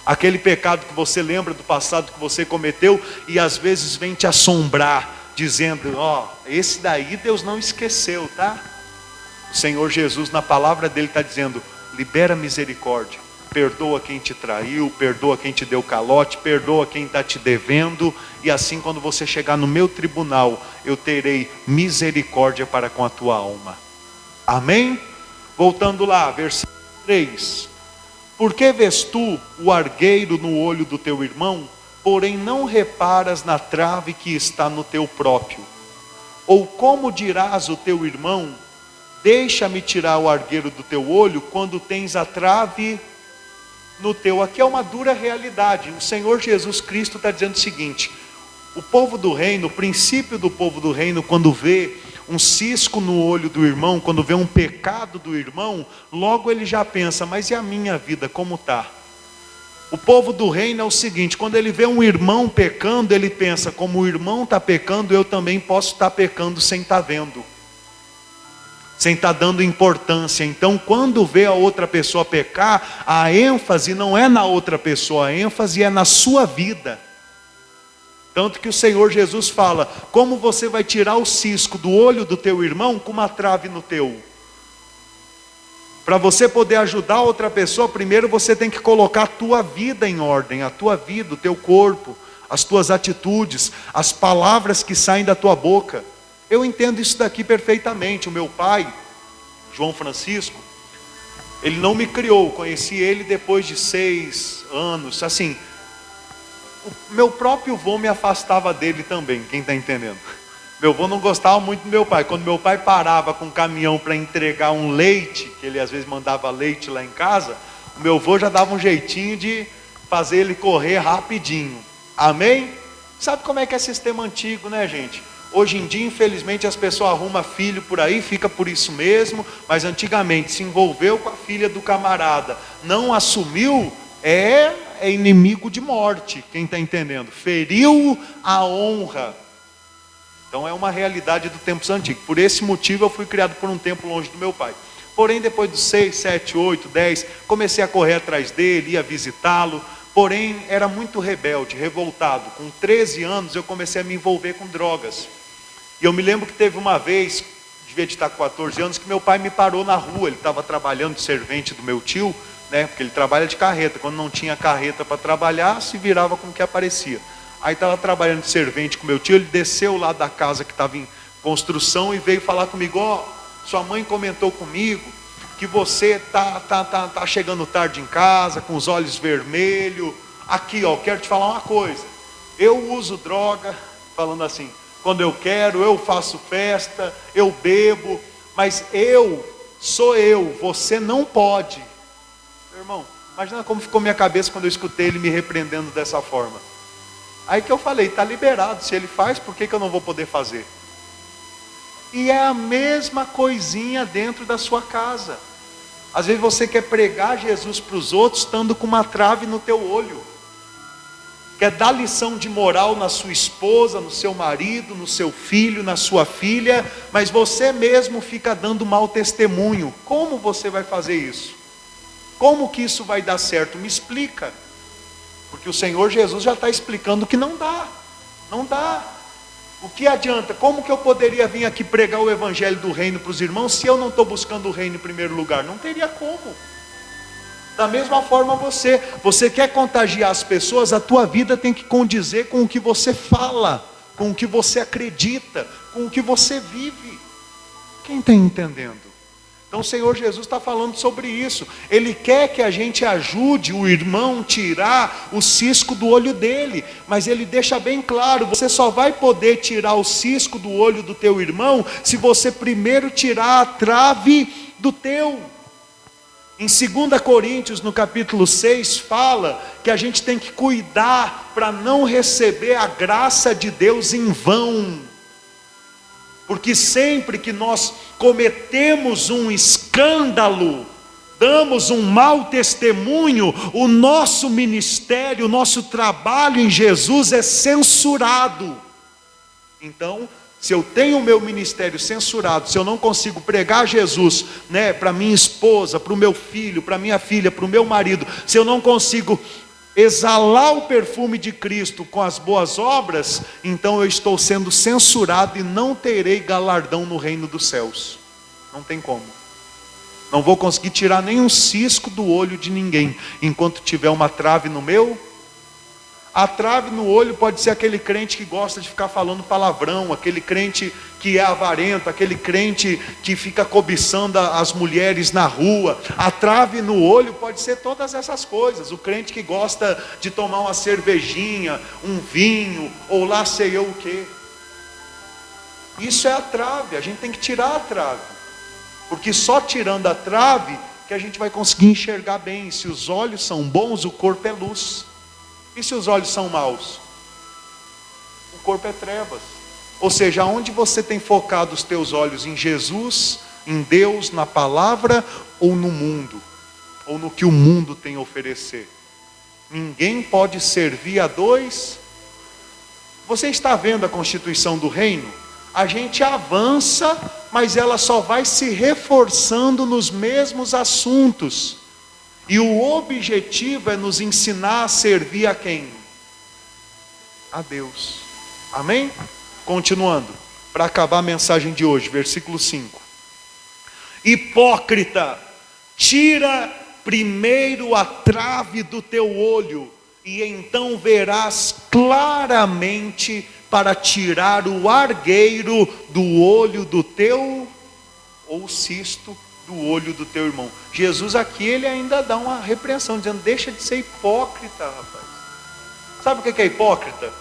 Aquele pecado que você lembra do passado que você cometeu e às vezes vem te assombrar, dizendo, esse daí Deus não esqueceu, tá? O Senhor Jesus na palavra dele está dizendo, libera misericórdia, perdoa quem te traiu, perdoa quem te deu calote, perdoa quem está te devendo, e assim quando você chegar no meu tribunal, eu terei misericórdia para com a tua alma. Amém? Voltando lá, versículo 3. Por que vês tu o argueiro no olho do teu irmão, porém não reparas na trave que está no teu próprio? Ou como dirás ao teu irmão, deixa-me tirar o argueiro do teu olho, quando tens a trave no teu? Aqui é uma dura realidade. O Senhor Jesus Cristo está dizendo o seguinte: o povo do reino, o princípio do povo do reino, quando vê um cisco no olho do irmão, quando vê um pecado do irmão, logo ele já pensa, mas e a minha vida, como está? O povo do reino é o seguinte, quando ele vê um irmão pecando, ele pensa, como o irmão está pecando, eu também posso estar pecando sem estar vendo, sem estar dando importância. Então quando vê a outra pessoa pecar, a ênfase não é na outra pessoa, a ênfase é na sua vida. Tanto que o Senhor Jesus fala, como você vai tirar o cisco do olho do teu irmão com uma trave no teu? Para você poder ajudar outra pessoa, primeiro você tem que colocar a tua vida em ordem, a tua vida, o teu corpo, as tuas atitudes, as palavras que saem da tua boca. Eu entendo isso daqui perfeitamente. O meu pai, João Francisco, ele não me criou, conheci ele depois de 6 anos, assim. O meu próprio avô me afastava dele também, quem está entendendo? Meu avô não gostava muito do meu pai. Quando meu pai parava com um caminhão para entregar um leite, que ele às vezes mandava leite lá em casa, o meu avô já dava um jeitinho de fazer ele correr rapidinho. Amém? Sabe como é que é sistema antigo, né, gente? Hoje em dia, infelizmente, as pessoas arrumam filho por aí, fica por isso mesmo, mas antigamente se envolveu com a filha do camarada, não assumiu, é inimigo de morte, quem está entendendo? Feriu a honra. Então é uma realidade do tempos antigos. Por esse motivo eu fui criado por um tempo longe do meu pai. Porém depois dos 6, 7, 8, 10, comecei a correr atrás dele, ia visitá-lo. Porém era muito rebelde, revoltado. Com 13 anos eu comecei a me envolver com drogas. E eu me lembro que teve uma vez, devia de estar com 14 anos, que meu pai me parou na rua. Ele estava trabalhando de servente do meu tio, né? Porque ele trabalha de carreta. Quando não tinha carreta para trabalhar, se virava com o que aparecia. Aí estava trabalhando de servente com meu tio. Ele desceu lá da casa que estava em construção e veio falar comigo: ó, sua mãe comentou comigo que você tá chegando tarde em casa, com os olhos vermelhos. Aqui, ó, quero te falar uma coisa. Eu uso droga, falando assim, quando eu quero, eu faço festa, eu bebo, mas sou eu, você não pode. Meu irmão, imagina como ficou minha cabeça quando eu escutei ele me repreendendo dessa forma. Aí que eu falei, está liberado, se ele faz, por que eu não vou poder fazer? E é a mesma coisinha dentro da sua casa. Às vezes você quer pregar Jesus para os outros, estando com uma trave no teu olho. Quer dar lição de moral na sua esposa, no seu marido, no seu filho, na sua filha, mas você mesmo fica dando mau testemunho. Como você vai fazer isso? Como que isso vai dar certo? Me explica. Porque o Senhor Jesus já está explicando que não dá. Não dá. O que adianta? Como que eu poderia vir aqui pregar o evangelho do reino para os irmãos, se eu não estou buscando o reino em primeiro lugar? Não teria como. Da mesma forma você quer contagiar as pessoas, a tua vida tem que condizer com o que você fala, com o que você acredita, com o que você vive. Quem está entendendo? Então o Senhor Jesus está falando sobre isso. Ele quer que a gente ajude o irmão a tirar o cisco do olho dele, mas ele deixa bem claro, você só vai poder tirar o cisco do olho do teu irmão, se você primeiro tirar a trave do teu. Em 2 Coríntios, no capítulo 6, fala que a gente tem que cuidar para não receber a graça de Deus em vão. Porque sempre que nós cometemos um escândalo, damos um mau testemunho, o nosso ministério, o nosso trabalho em Jesus é censurado. Então, se eu tenho o meu ministério censurado, se eu não consigo pregar Jesus, né, para minha esposa, para o meu filho, para minha filha, para o meu marido, se eu não consigo exalar o perfume de Cristo com as boas obras, então eu estou sendo censurado e não terei galardão no reino dos céus. Não tem como. Não vou conseguir tirar nenhum cisco do olho de ninguém, enquanto tiver uma trave no meu. A trave no olho pode ser aquele crente que gosta de ficar falando palavrão, aquele crente que é avarento, aquele crente que fica cobiçando as mulheres na rua. A trave no olho pode ser todas essas coisas. O crente que gosta de tomar uma cervejinha, um vinho, ou lá sei eu o quê. Isso é a trave, a gente tem que tirar a trave. Porque só tirando a trave que a gente vai conseguir enxergar bem. Se os olhos são bons, o corpo é luz. E se os olhos são maus? O corpo é trevas. Ou seja, onde você tem focado os teus olhos? Em Jesus, em Deus, na palavra ou no mundo? Ou no que o mundo tem a oferecer? Ninguém pode servir a dois. Você está vendo a constituição do reino? A gente avança, mas ela só vai se reforçando nos mesmos assuntos. E o objetivo é nos ensinar a servir a quem? A Deus. Amém? Continuando, para acabar a mensagem de hoje, versículo 5. Hipócrita, tira primeiro a trave do teu olho, e então verás claramente para tirar o argueiro do olho do teu, ou cisto do olho do teu irmão. Jesus aqui, ele ainda dá uma repreensão, dizendo, deixa de ser hipócrita, rapaz. Sabe o que é hipócrita?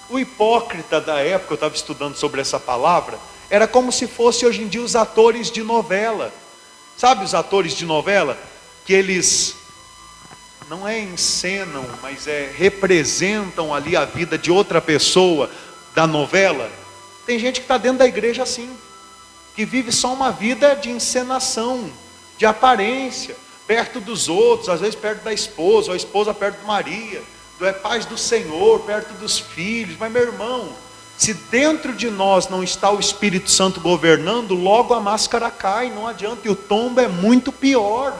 O hipócrita da época, eu estava estudando sobre essa palavra, era como se fosse hoje em dia os atores de novela. Sabe os atores de novela? Que eles não encenam, mas representam ali a vida de outra pessoa da novela. Tem gente que está dentro da igreja assim, que vive só uma vida de encenação, de aparência, perto dos outros, às vezes perto da esposa, ou a esposa perto de Maria, paz do Senhor, perto dos filhos. Mas meu irmão, se dentro de nós não está o Espírito Santo governando, logo a máscara cai, não adianta, e o tombo é muito pior.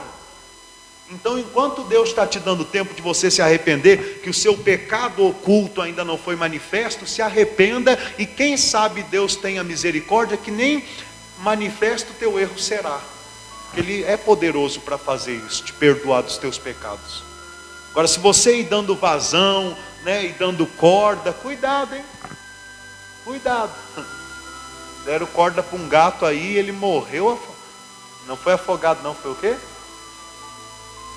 Então, enquanto Deus está te dando tempo de você se arrepender, que o seu pecado oculto ainda não foi manifesto, se arrependa, e quem sabe Deus tenha misericórdia, que nem manifesto o teu erro será. Ele é poderoso para fazer isso, te perdoar dos teus pecados. Agora, se você ir dando vazão, né, e dando corda, cuidado, hein? Cuidado. Deram corda para um gato aí, ele morreu. Não foi afogado, não, foi o quê?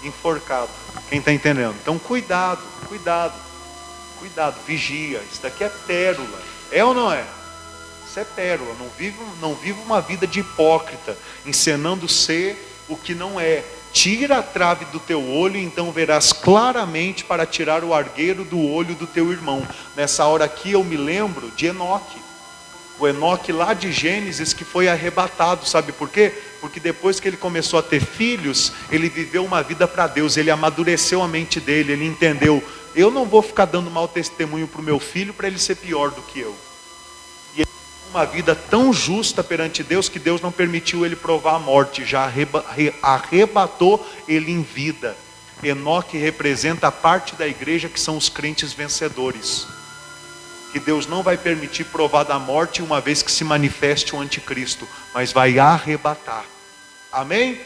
Enforcado. Quem está entendendo? Então, cuidado, vigia. Isso daqui é pérola. É ou não é? Isso é pérola. Não viva uma vida de hipócrita, encenando ser o que não é. Tira a trave do teu olho, então verás claramente para tirar o argueiro do olho do teu irmão. Nessa hora aqui eu me lembro de Enoque. O Enoque lá de Gênesis, que foi arrebatado, sabe por quê? Porque depois que ele começou a ter filhos, ele viveu uma vida para Deus, ele amadureceu a mente dele, ele entendeu, eu não vou ficar dando mau testemunho para o meu filho para ele ser pior do que eu. E ele teve uma vida tão justa perante Deus, que Deus não permitiu ele provar a morte, já arrebatou ele em vida. Enoque representa a parte da igreja que são os crentes vencedores, que Deus não vai permitir provar da morte uma vez que se manifeste o anticristo, mas vai arrebatar. Amém?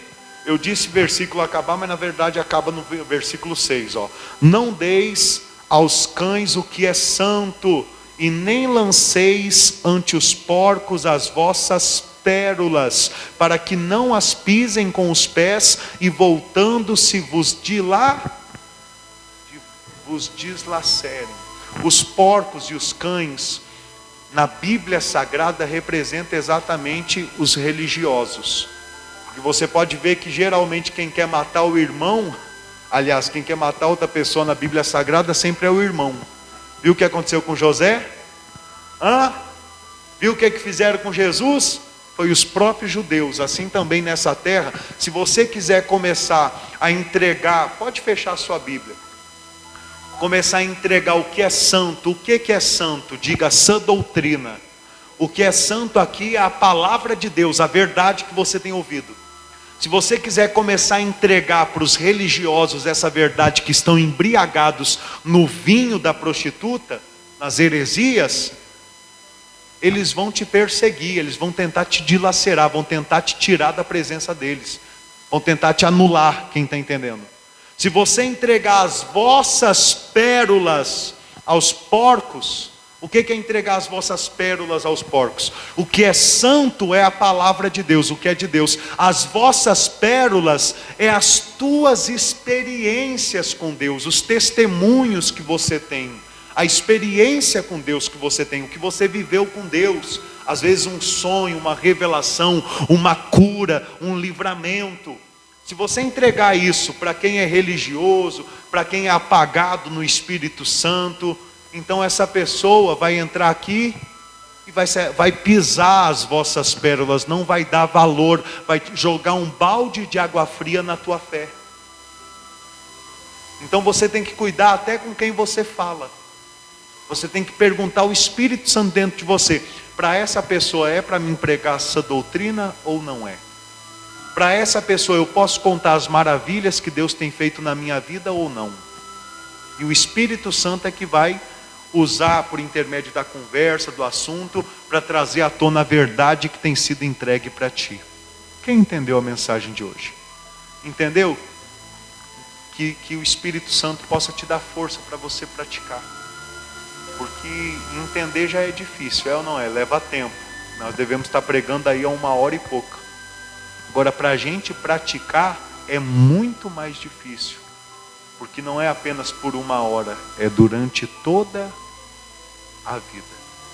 Eu disse versículo acabar, mas na verdade acaba no versículo 6, ó. Não deis aos cães o que é santo, e nem lanceis ante os porcos as vossas pérolas, para que não as pisem com os pés, e voltando-se vos deslacerem. Os porcos e os cães, na Bíblia Sagrada, representam exatamente os religiosos. E você pode ver que geralmente quem quer matar o irmão, aliás, quem quer matar outra pessoa na Bíblia Sagrada, sempre é o irmão. Viu o que aconteceu com José? Viu o que fizeram com Jesus? Foi os próprios judeus. Assim também nessa terra, se você quiser começar a entregar, pode fechar a sua Bíblia, começar a entregar o que é santo. O que é santo? Diga sã doutrina. O que é santo aqui é a palavra de Deus, a verdade que você tem ouvido. Se você quiser começar a entregar para os religiosos essa verdade, que estão embriagados no vinho da prostituta, nas heresias, eles vão te perseguir, eles vão tentar te dilacerar, vão tentar te tirar da presença deles, vão tentar te anular. Quem está entendendo? Se você entregar as vossas pérolas aos porcos, o que é entregar as vossas pérolas aos porcos? O que é santo é a palavra de Deus, o que é de Deus. As vossas pérolas é as tuas experiências com Deus, os testemunhos que você tem, a experiência com Deus que você tem, o que você viveu com Deus. Às vezes um sonho, uma revelação, uma cura, um livramento. Se você entregar isso para quem é religioso, para quem é apagado no Espírito Santo, então essa pessoa vai entrar aqui e vai pisar as vossas pérolas, não vai dar valor, vai jogar um balde de água fria na tua fé. Então você tem que cuidar até com quem você fala. Você tem que perguntar ao Espírito Santo dentro de você, para essa pessoa é para me pregar essa doutrina ou não é? Para essa pessoa eu posso contar as maravilhas que Deus tem feito na minha vida ou não? E o Espírito Santo é que vai usar por intermédio da conversa, do assunto, para trazer à tona a verdade que tem sido entregue para ti. Quem entendeu a mensagem de hoje? Entendeu? Que o Espírito Santo possa te dar força para você praticar. Porque entender já é difícil, é ou não é? Leva tempo. Nós devemos estar pregando aí a 1h e pouca. Agora, para a gente praticar é muito mais difícil, porque não é apenas por 1 hora, é durante toda a vida.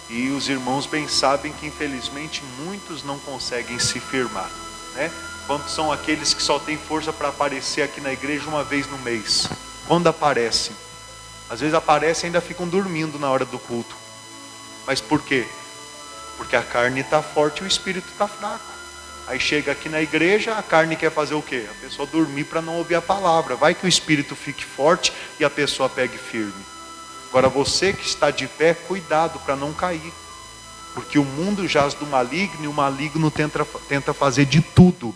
E os irmãos bem sabem que infelizmente muitos não conseguem se firmar, né? Quantos são aqueles que só têm força para aparecer aqui na igreja uma vez no mês? Quando aparecem? Às vezes aparecem e ainda ficam dormindo na hora do culto. Mas por quê? Porque a carne está forte e o espírito está fraco. Aí chega aqui na igreja, a carne quer fazer o quê? A pessoa dormir para não ouvir a palavra. Vai que o espírito fique forte e a pessoa pegue firme. Agora você que está de pé, cuidado para não cair. Porque o mundo jaz do maligno e o maligno tenta fazer de tudo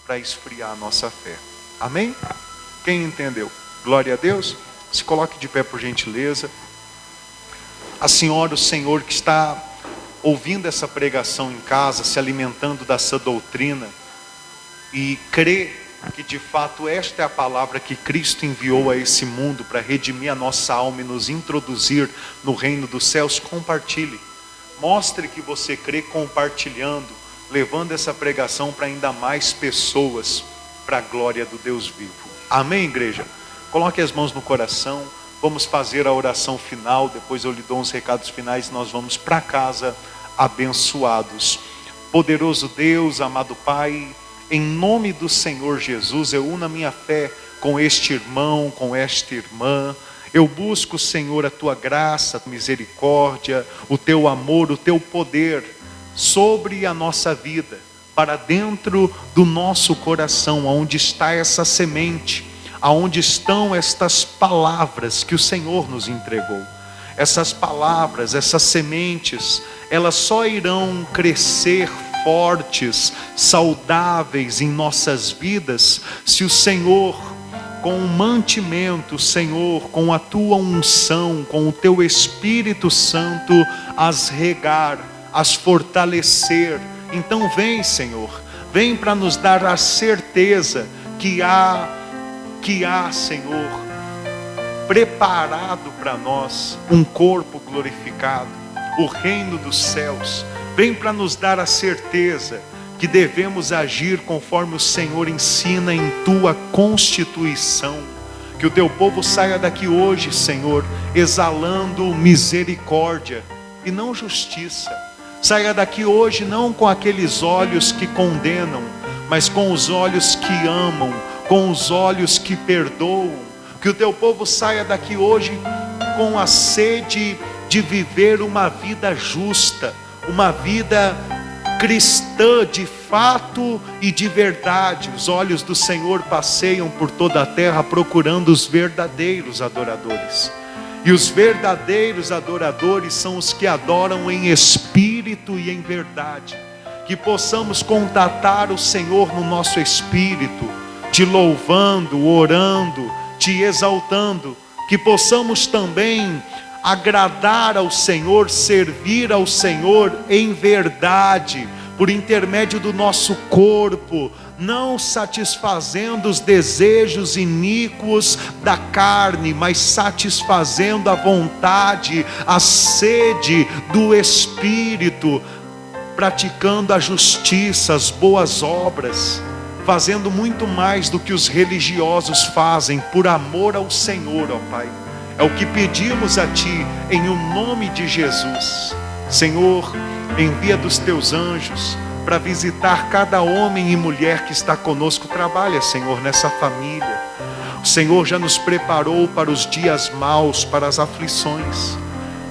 para esfriar a nossa fé. Amém? Quem entendeu? Glória a Deus. Se coloque de pé por gentileza. A senhora, o senhor que está ouvindo essa pregação em casa, se alimentando dessa doutrina e crê que de fato esta é a palavra que Cristo enviou a esse mundo para redimir a nossa alma e nos introduzir no reino dos céus, compartilhe. Mostre que você crê compartilhando, levando essa pregação para ainda mais pessoas, para a glória do Deus vivo. Amém, igreja? Coloque as mãos no coração, vamos fazer a oração final, depois eu lhe dou uns recados finais, nós vamos para casa abençoados. Poderoso Deus, amado Pai, em nome do Senhor Jesus, eu uno a minha fé com este irmão, com esta irmã. Eu busco, Senhor, a Tua graça, a Tua misericórdia, o Teu amor, o Teu poder sobre a nossa vida, para dentro do nosso coração, onde está essa semente, aonde estão estas palavras que o Senhor nos entregou. Essas palavras, essas sementes, elas só irão crescer fortes, saudáveis em nossas vidas, se o Senhor, com o mantimento, Senhor, com a Tua unção, com o Teu Espírito Santo, as regar, as fortalecer. Então vem, Senhor, vem para nos dar a certeza que há, Senhor, preparado para nós um corpo glorificado, o reino dos céus. Vem para nos dar a certeza que devemos agir conforme o Senhor ensina em Tua constituição. Que o Teu povo saia daqui hoje, Senhor, exalando misericórdia e não justiça. Saia daqui hoje não com aqueles olhos que condenam, mas com os olhos que amam, com os olhos que perdoam. Que o Teu povo saia daqui hoje com a sede de viver uma vida justa, uma vida cristã de fato e de verdade. Os olhos do Senhor passeiam por toda a terra procurando os verdadeiros adoradores. E os verdadeiros adoradores são os que adoram em espírito e em verdade. Que possamos contatar o Senhor no nosso espírito, te louvando, orando, te exaltando. Que possamos também agradar ao Senhor, servir ao Senhor em verdade, por intermédio do nosso corpo, não satisfazendo os desejos iníquos da carne, mas satisfazendo a vontade, a sede do Espírito, praticando a justiça, as boas obras, fazendo muito mais do que os religiosos fazem, por amor ao Senhor, ó Pai. É o que pedimos a Ti, em o nome de Jesus. Senhor, envia dos Teus anjos para visitar cada homem e mulher que está conosco. Trabalha, Senhor, nessa família. O Senhor já nos preparou para os dias maus, para as aflições.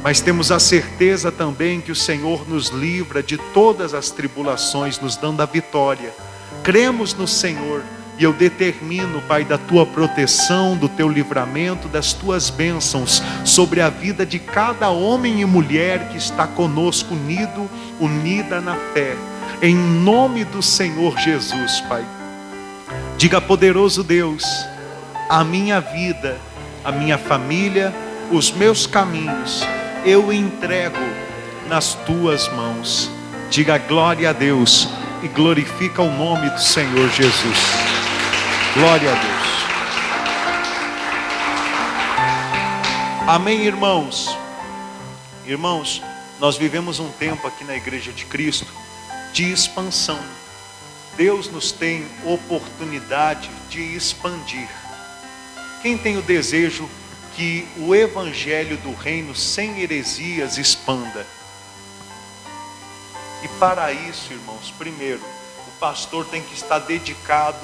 Mas temos a certeza também que o Senhor nos livra de todas as tribulações, nos dando a vitória. Cremos no Senhor. E eu determino, Pai, da Tua proteção, do Teu livramento, das Tuas bênçãos sobre a vida de cada homem e mulher que está conosco unido, unida na fé. Em nome do Senhor Jesus, Pai. Diga, poderoso Deus, a minha vida, a minha família, os meus caminhos, eu entrego nas Tuas mãos. Diga glória a Deus e glorifica o nome do Senhor Jesus. Glória a Deus. Amém, irmãos? Irmãos, nós vivemos um tempo aqui na Igreja de Cristo de expansão. Deus nos tem oportunidade de expandir. Quem tem o desejo que o Evangelho do Reino sem heresias expanda? E para isso, irmãos, primeiro, o pastor tem que estar dedicado,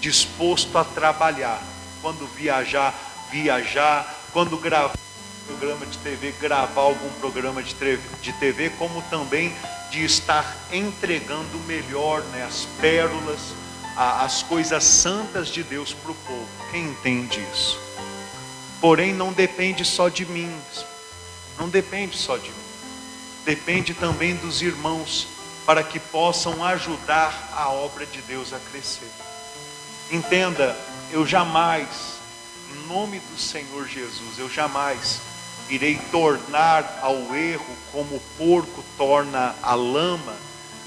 disposto a trabalhar. Quando viajar, quando gravar um programa de TV, gravar algum programa de TV, como também de estar entregando o melhor, né, as pérolas, as coisas santas de Deus para o povo. Quem entende isso? Porém, não depende só de mim. Não depende só de mim. Depende também dos irmãos, para que possam ajudar a obra de Deus a crescer. Entenda, eu jamais, em nome do Senhor Jesus, eu jamais irei tornar ao erro como o porco torna a lama,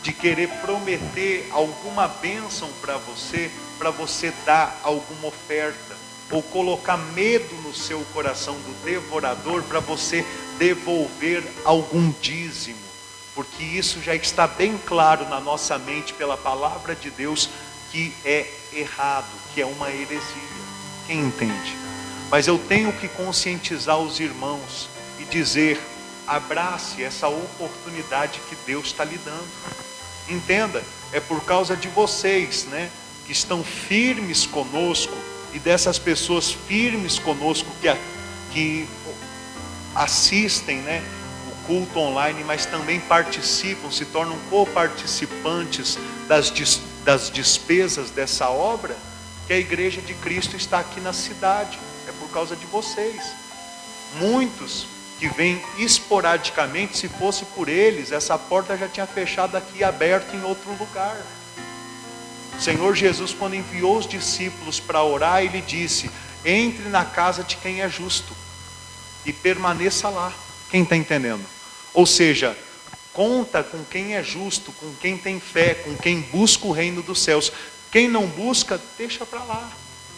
de querer prometer alguma bênção para você dar alguma oferta, ou colocar medo no seu coração do devorador para você devolver algum dízimo, porque isso já está bem claro na nossa mente pela palavra de Deus que é errado, que é uma heresia. Quem entende? Mas eu tenho que conscientizar os irmãos e dizer: abrace essa oportunidade que Deus está lhe dando. Entenda, é por causa de vocês, né, que estão firmes conosco, e dessas pessoas firmes conosco que assistem, né, o culto online, mas também participam, se tornam coparticipantes das despesas dessa obra, que a igreja de Cristo está aqui na cidade. É por causa de vocês. Muitos que vêm esporadicamente, se fosse por eles, essa porta já tinha fechado aqui e aberto em outro lugar. O Senhor Jesus, quando enviou os discípulos para orar, Ele disse: entre na casa de quem é justo e permaneça lá. Quem está entendendo? Ou seja, conta com quem é justo, com quem tem fé, com quem busca o reino dos céus. Quem não busca, deixa para lá.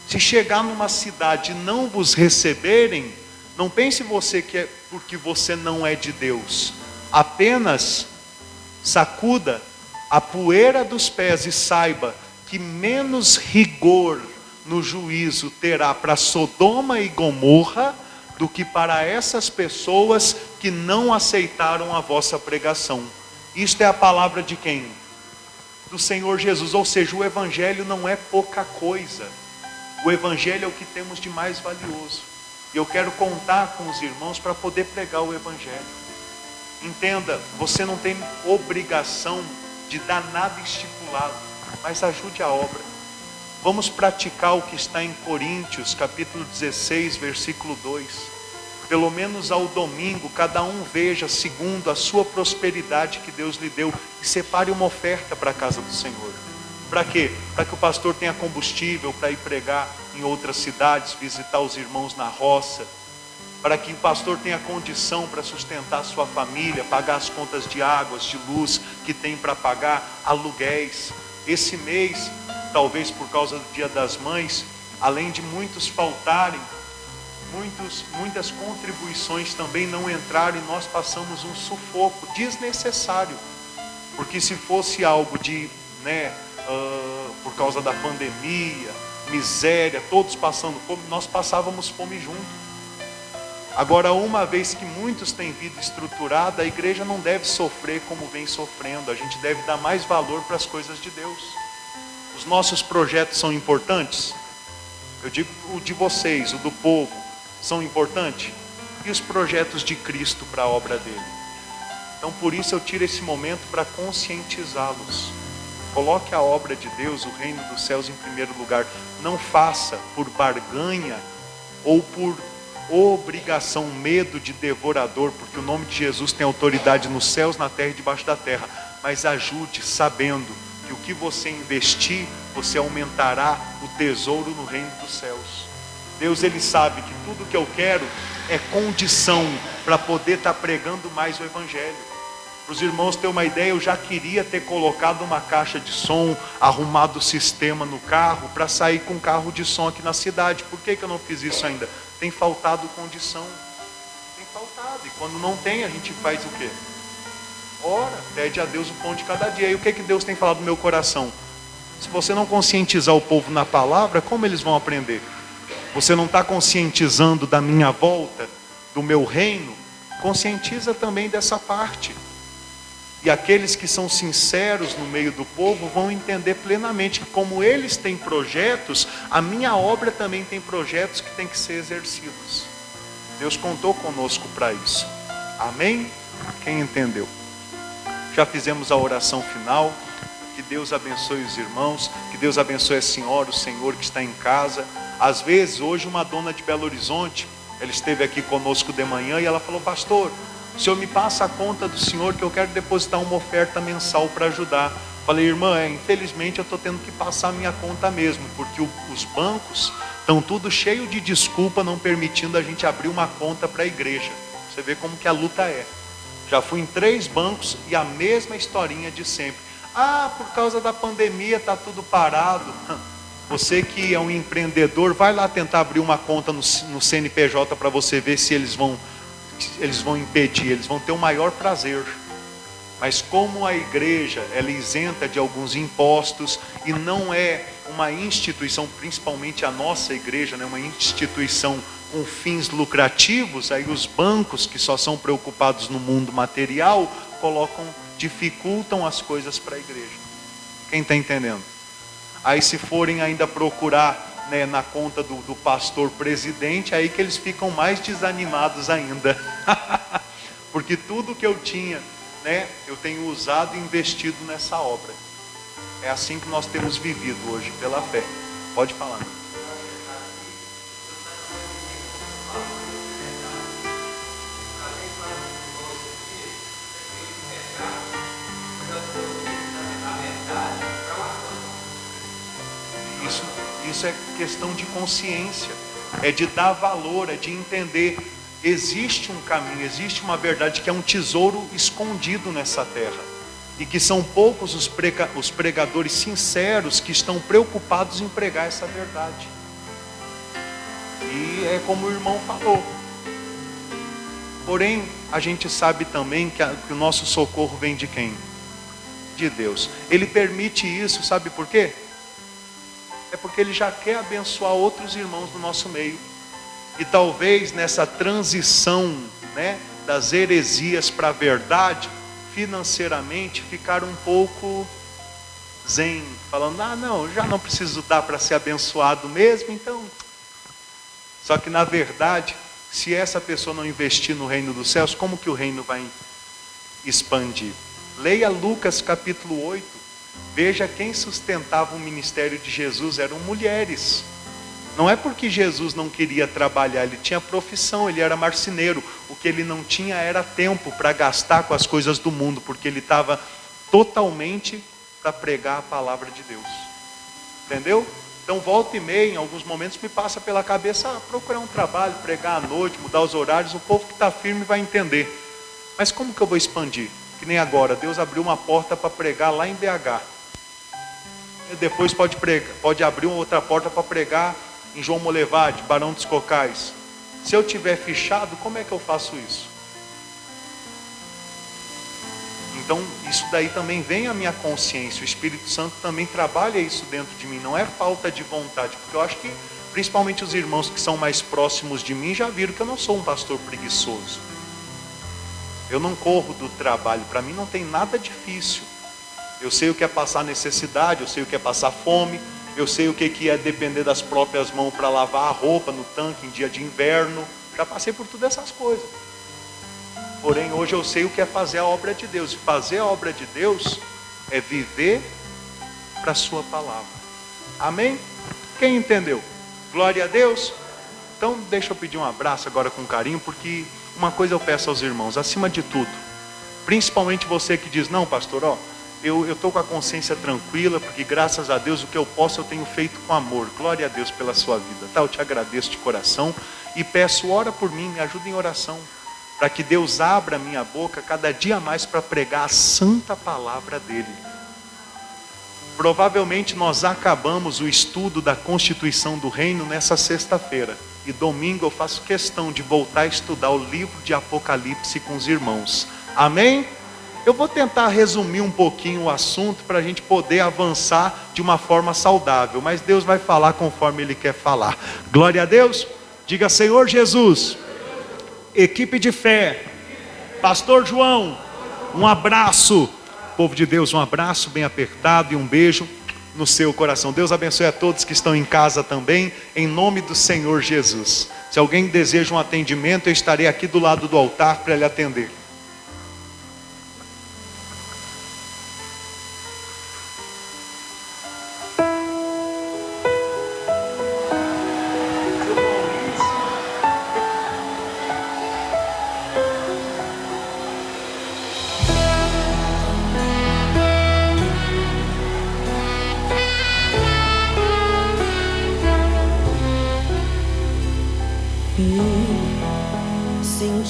Se chegar numa cidade e não vos receberem, não pense você que é porque você não é de Deus. Apenas sacuda a poeira dos pés e saiba que menos rigor no juízo terá para Sodoma e Gomorra do que para essas pessoas que não aceitaram a vossa pregação. Isto é a palavra de quem? Do Senhor Jesus. Ou seja, o Evangelho não é pouca coisa. O Evangelho é o que temos de mais valioso. E eu quero contar com os irmãos para poder pregar o Evangelho. Entenda, você não tem obrigação de dar nada estipulado, mas ajude a obra. Vamos praticar o que está em Coríntios, capítulo 16, versículo 2. Pelo menos ao domingo, cada um veja segundo a sua prosperidade que Deus lhe deu e separe uma oferta para a casa do Senhor. Para quê? Para que o pastor tenha combustível para ir pregar em outras cidades, visitar os irmãos na roça. Para que o pastor tenha condição para sustentar a sua família, pagar as contas de águas, de luz que tem para pagar, aluguéis. Esse mês, talvez por causa do Dia das Mães, além de muitos faltarem, muitas contribuições também não entraram, e nós passamos um sufoco desnecessário. Porque se fosse algo de, por causa da pandemia, miséria, todos passando fome, nós passávamos fome junto. Agora, uma vez que muitos têm vida estruturada, a igreja não deve sofrer como vem sofrendo. A gente deve dar mais valor para as coisas de Deus. Os nossos projetos são importantes? Eu digo o de vocês, o do povo, são importantes? E os projetos de Cristo para a obra dele? Então, por isso eu tiro esse momento para conscientizá-los. Coloque a obra de Deus, o reino dos céus, em primeiro lugar. Não faça por barganha ou por obrigação, medo de devorador, porque o nome de Jesus tem autoridade nos céus, na terra e debaixo da terra. Mas ajude sabendo que o que você investir, você aumentará o tesouro no reino dos céus. Deus, Ele sabe que tudo que eu quero é condição para poder estar pregando mais o Evangelho. Para os irmãos terem uma ideia, eu já queria ter colocado uma caixa de som, arrumado o sistema no carro, para sair com carro de som aqui na cidade. Por que eu não fiz isso ainda? Tem faltado condição. Tem faltado. E quando não tem, a gente faz o quê? Ora, pede a Deus o pão de cada dia. E o que Deus tem falado no meu coração? Se você não conscientizar o povo na palavra, como eles vão aprender? Você não está conscientizando da minha volta, do meu reino? Conscientiza também dessa parte. E aqueles que são sinceros no meio do povo vão entender plenamente que, como eles têm projetos, a minha obra também tem projetos que têm que ser exercidos. Deus contou conosco para isso. Amém? Quem entendeu? Já fizemos a oração final. Que Deus abençoe os irmãos, que Deus abençoe a senhora, o senhor que está em casa. Às vezes, hoje uma dona de Belo Horizonte, ela esteve aqui conosco de manhã e ela falou: pastor, o senhor me passa a conta do senhor que eu quero depositar uma oferta mensal para ajudar. Falei, irmã, infelizmente eu estou tendo que passar a minha conta mesmo, porque os bancos estão tudo cheio de desculpa, não permitindo a gente abrir uma conta para a igreja. Você vê como que a luta é. Já fui em 3 bancos e a mesma historinha de sempre. Ah, por causa da pandemia está tudo parado. Você que é um empreendedor, vai lá tentar abrir uma conta no CNPJ para você ver se eles vão impedir. Eles vão ter o maior prazer. Mas como a igreja ela é isenta de alguns impostos e não é uma instituição, principalmente a nossa igreja, né, uma instituição com fins lucrativos, aí os bancos que só são preocupados no mundo material dificultam as coisas para a igreja. Quem está entendendo? Aí se forem ainda procurar, né, na conta do pastor presidente, aí que eles ficam mais desanimados ainda. Porque tudo que eu tinha, né, eu tenho usado e investido nessa obra. É assim que nós temos vivido hoje, pela fé. Pode falar. Isso é questão de consciência, é de dar valor, é de entender. Existe um caminho, existe uma verdade que é um tesouro escondido nessa terra. E que são poucos os pregadores sinceros que estão preocupados em pregar essa verdade. E é como o irmão falou. Porém, a gente sabe também que o nosso socorro vem de quem? De Deus. Ele permite isso, sabe por quê? É porque Ele já quer abençoar outros irmãos do nosso meio. E talvez nessa transição, né, das heresias para a verdade, financeiramente ficaram um pouco zen, falando, não, já não preciso dar para ser abençoado mesmo, então. Só que na verdade, se essa pessoa não investir no reino dos céus, como que o reino vai expandir? Leia Lucas capítulo 8, veja quem sustentava o ministério de Jesus, eram mulheres. Não é porque Jesus não queria trabalhar, ele tinha profissão, ele era marceneiro. O que ele não tinha era tempo para gastar com as coisas do mundo, porque ele estava totalmente para pregar a palavra de Deus. Entendeu? Então volta e meia, em alguns momentos me passa pela cabeça, procurar um trabalho, pregar à noite, mudar os horários, o povo que está firme vai entender. Mas como que eu vou expandir? Que nem agora, Deus abriu uma porta para pregar lá em BH. E depois pode abrir uma outra porta para pregar em João Molevade, Barão dos Cocais. Se eu tiver fechado, como é que eu faço isso? Então, isso daí também vem à minha consciência. O Espírito Santo também trabalha isso dentro de mim. Não é falta de vontade, porque eu acho que, principalmente os irmãos que são mais próximos de mim, já viram que eu não sou um pastor preguiçoso. Eu não corro do trabalho. Para mim não tem nada difícil. Eu sei o que é passar necessidade, eu sei o que é passar fome, eu sei o que é depender das próprias mãos para lavar a roupa no tanque em dia de inverno. Já passei por todas essas coisas. Porém, hoje eu sei o que é fazer a obra de Deus. E fazer a obra de Deus é viver para a sua palavra. Amém? Quem entendeu? Glória a Deus. Então, deixa eu pedir um abraço agora com carinho, porque uma coisa eu peço aos irmãos, acima de tudo, principalmente você que diz, não pastor, eu estou com a consciência tranquila, porque graças a Deus o que eu posso eu tenho feito com amor. Glória a Deus pela sua vida, tá? Eu te agradeço de coração e peço, ora por mim, me ajuda em oração, para que Deus abra a minha boca cada dia mais para pregar a santa palavra dele. Provavelmente nós acabamos o estudo da Constituição do Reino nessa sexta-feira, e domingo eu faço questão de voltar a estudar o livro de Apocalipse com os irmãos. Amém? Eu vou tentar resumir um pouquinho o assunto para a gente poder avançar de uma forma saudável. Mas Deus vai falar conforme Ele quer falar. Glória a Deus. Diga, Senhor Jesus. Equipe de fé. Pastor João. Um abraço. Povo de Deus, um abraço bem apertado e um beijo no seu coração. Deus abençoe a todos que estão em casa também. Em nome do Senhor Jesus. Se alguém deseja um atendimento, eu estarei aqui do lado do altar para lhe atender.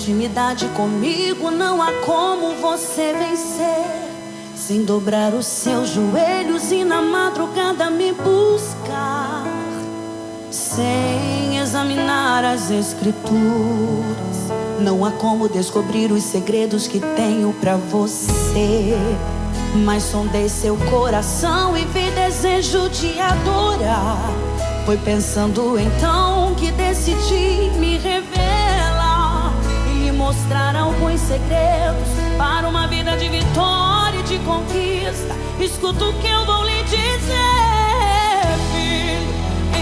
intimidade comigo, não há como você vencer sem dobrar os seus joelhos e na madrugada me buscar, sem examinar as escrituras. Não há como descobrir os segredos que tenho pra você, mas sondei seu coração e vi desejo de adorar. Foi pensando então que decidi me revelar e lhe mostrar alguns segredos para uma vida de vitória e de conquista. Escuta o que eu vou lhe dizer, filho.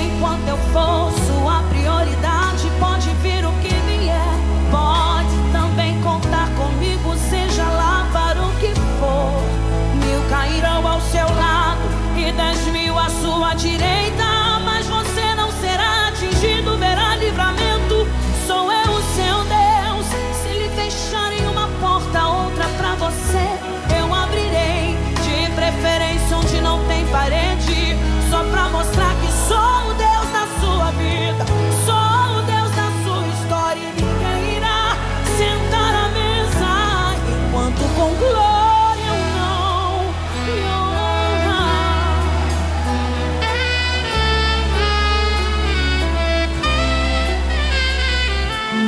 Enquanto eu for sua prioridade, pode vir o que vier, pode também contar comigo, seja lá para o que for. 1000 cairão ao seu lado e 10.000 à sua direita, mas você não será atingido, verá livramento. Sou eu o seu Deus. Se lhe fecharem uma porta, outra pra você eu abrirei, de preferência onde não tem parede, só pra mostrar que sou o Deus da sua vida, sou o Deus da sua história. E ninguém irá sentar à mesa enquanto com glória eu não me honrar.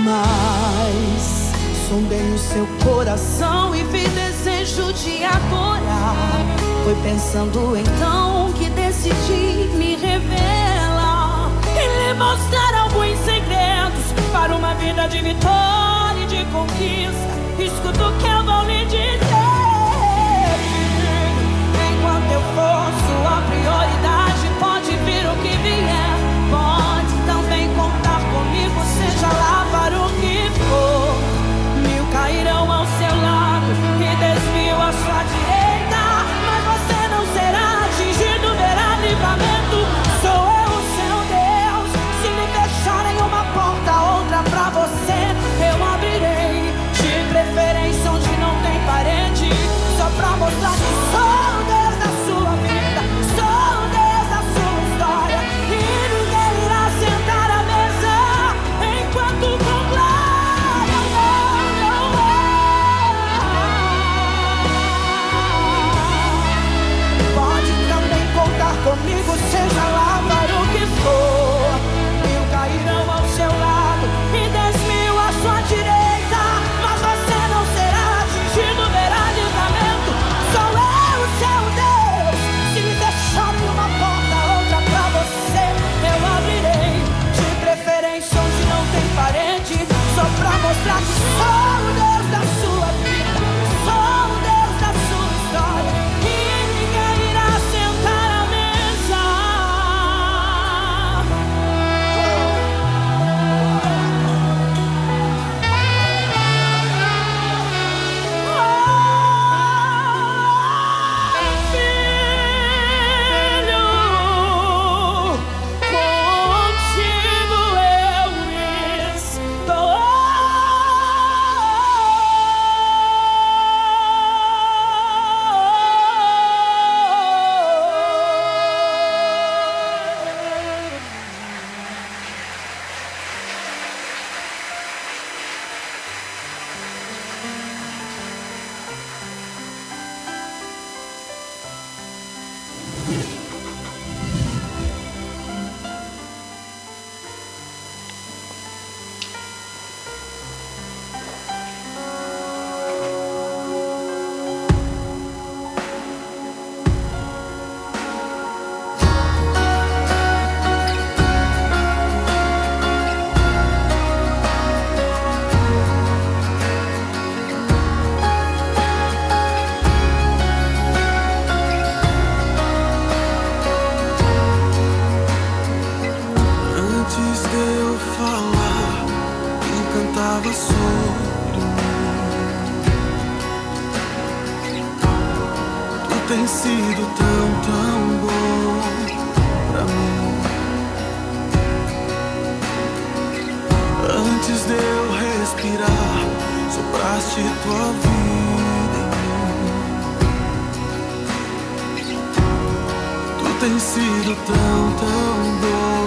Mas sondei o seu coração e vi desejo de adorar. Foi pensando então que decidi me revelar e lhe mostrar alguns segredos para uma vida de vitória e de conquista. Escuta o que eu vou lhe dizer, filho. Enquanto eu for sua prioridade, pode vir o que vier, pode também contar comigo, seja lá para o que for. 1000 cairão ao seu lado e 10.000 à sua direita, mas você não será atingido, verá livramento. Sou eu o seu Deus. Se lhe fecharem uma porta, outra pra você eu abrirei, de preferência onde não tem parede, só pra mostrar que sou o Deus da sua vida, sou o Deus da sua história. E ninguém irá sentar à mesa enquanto com glória eu não pode também contar comigo, seja lá para o que for. 1000 cairão ao seu lado e 10.000 à sua direita, mas você não será atingido, verá livramento. Sou eu o seu Deus. Se me deixarem uma porta, outra pra você eu abrirei, de preferência onde não tem parede, só pra mostrar que sou o Deus da sua vida, sou o Deus da sua história. E ninguém irá sentar à mesa. Filho, contigo eu estou. Antes de eu falar, quem cantava sobre mim. Tu tens sido tão bom pra mim. Antes de eu respirar, sopraste tua vida em mim. Tu tens sido tão bom.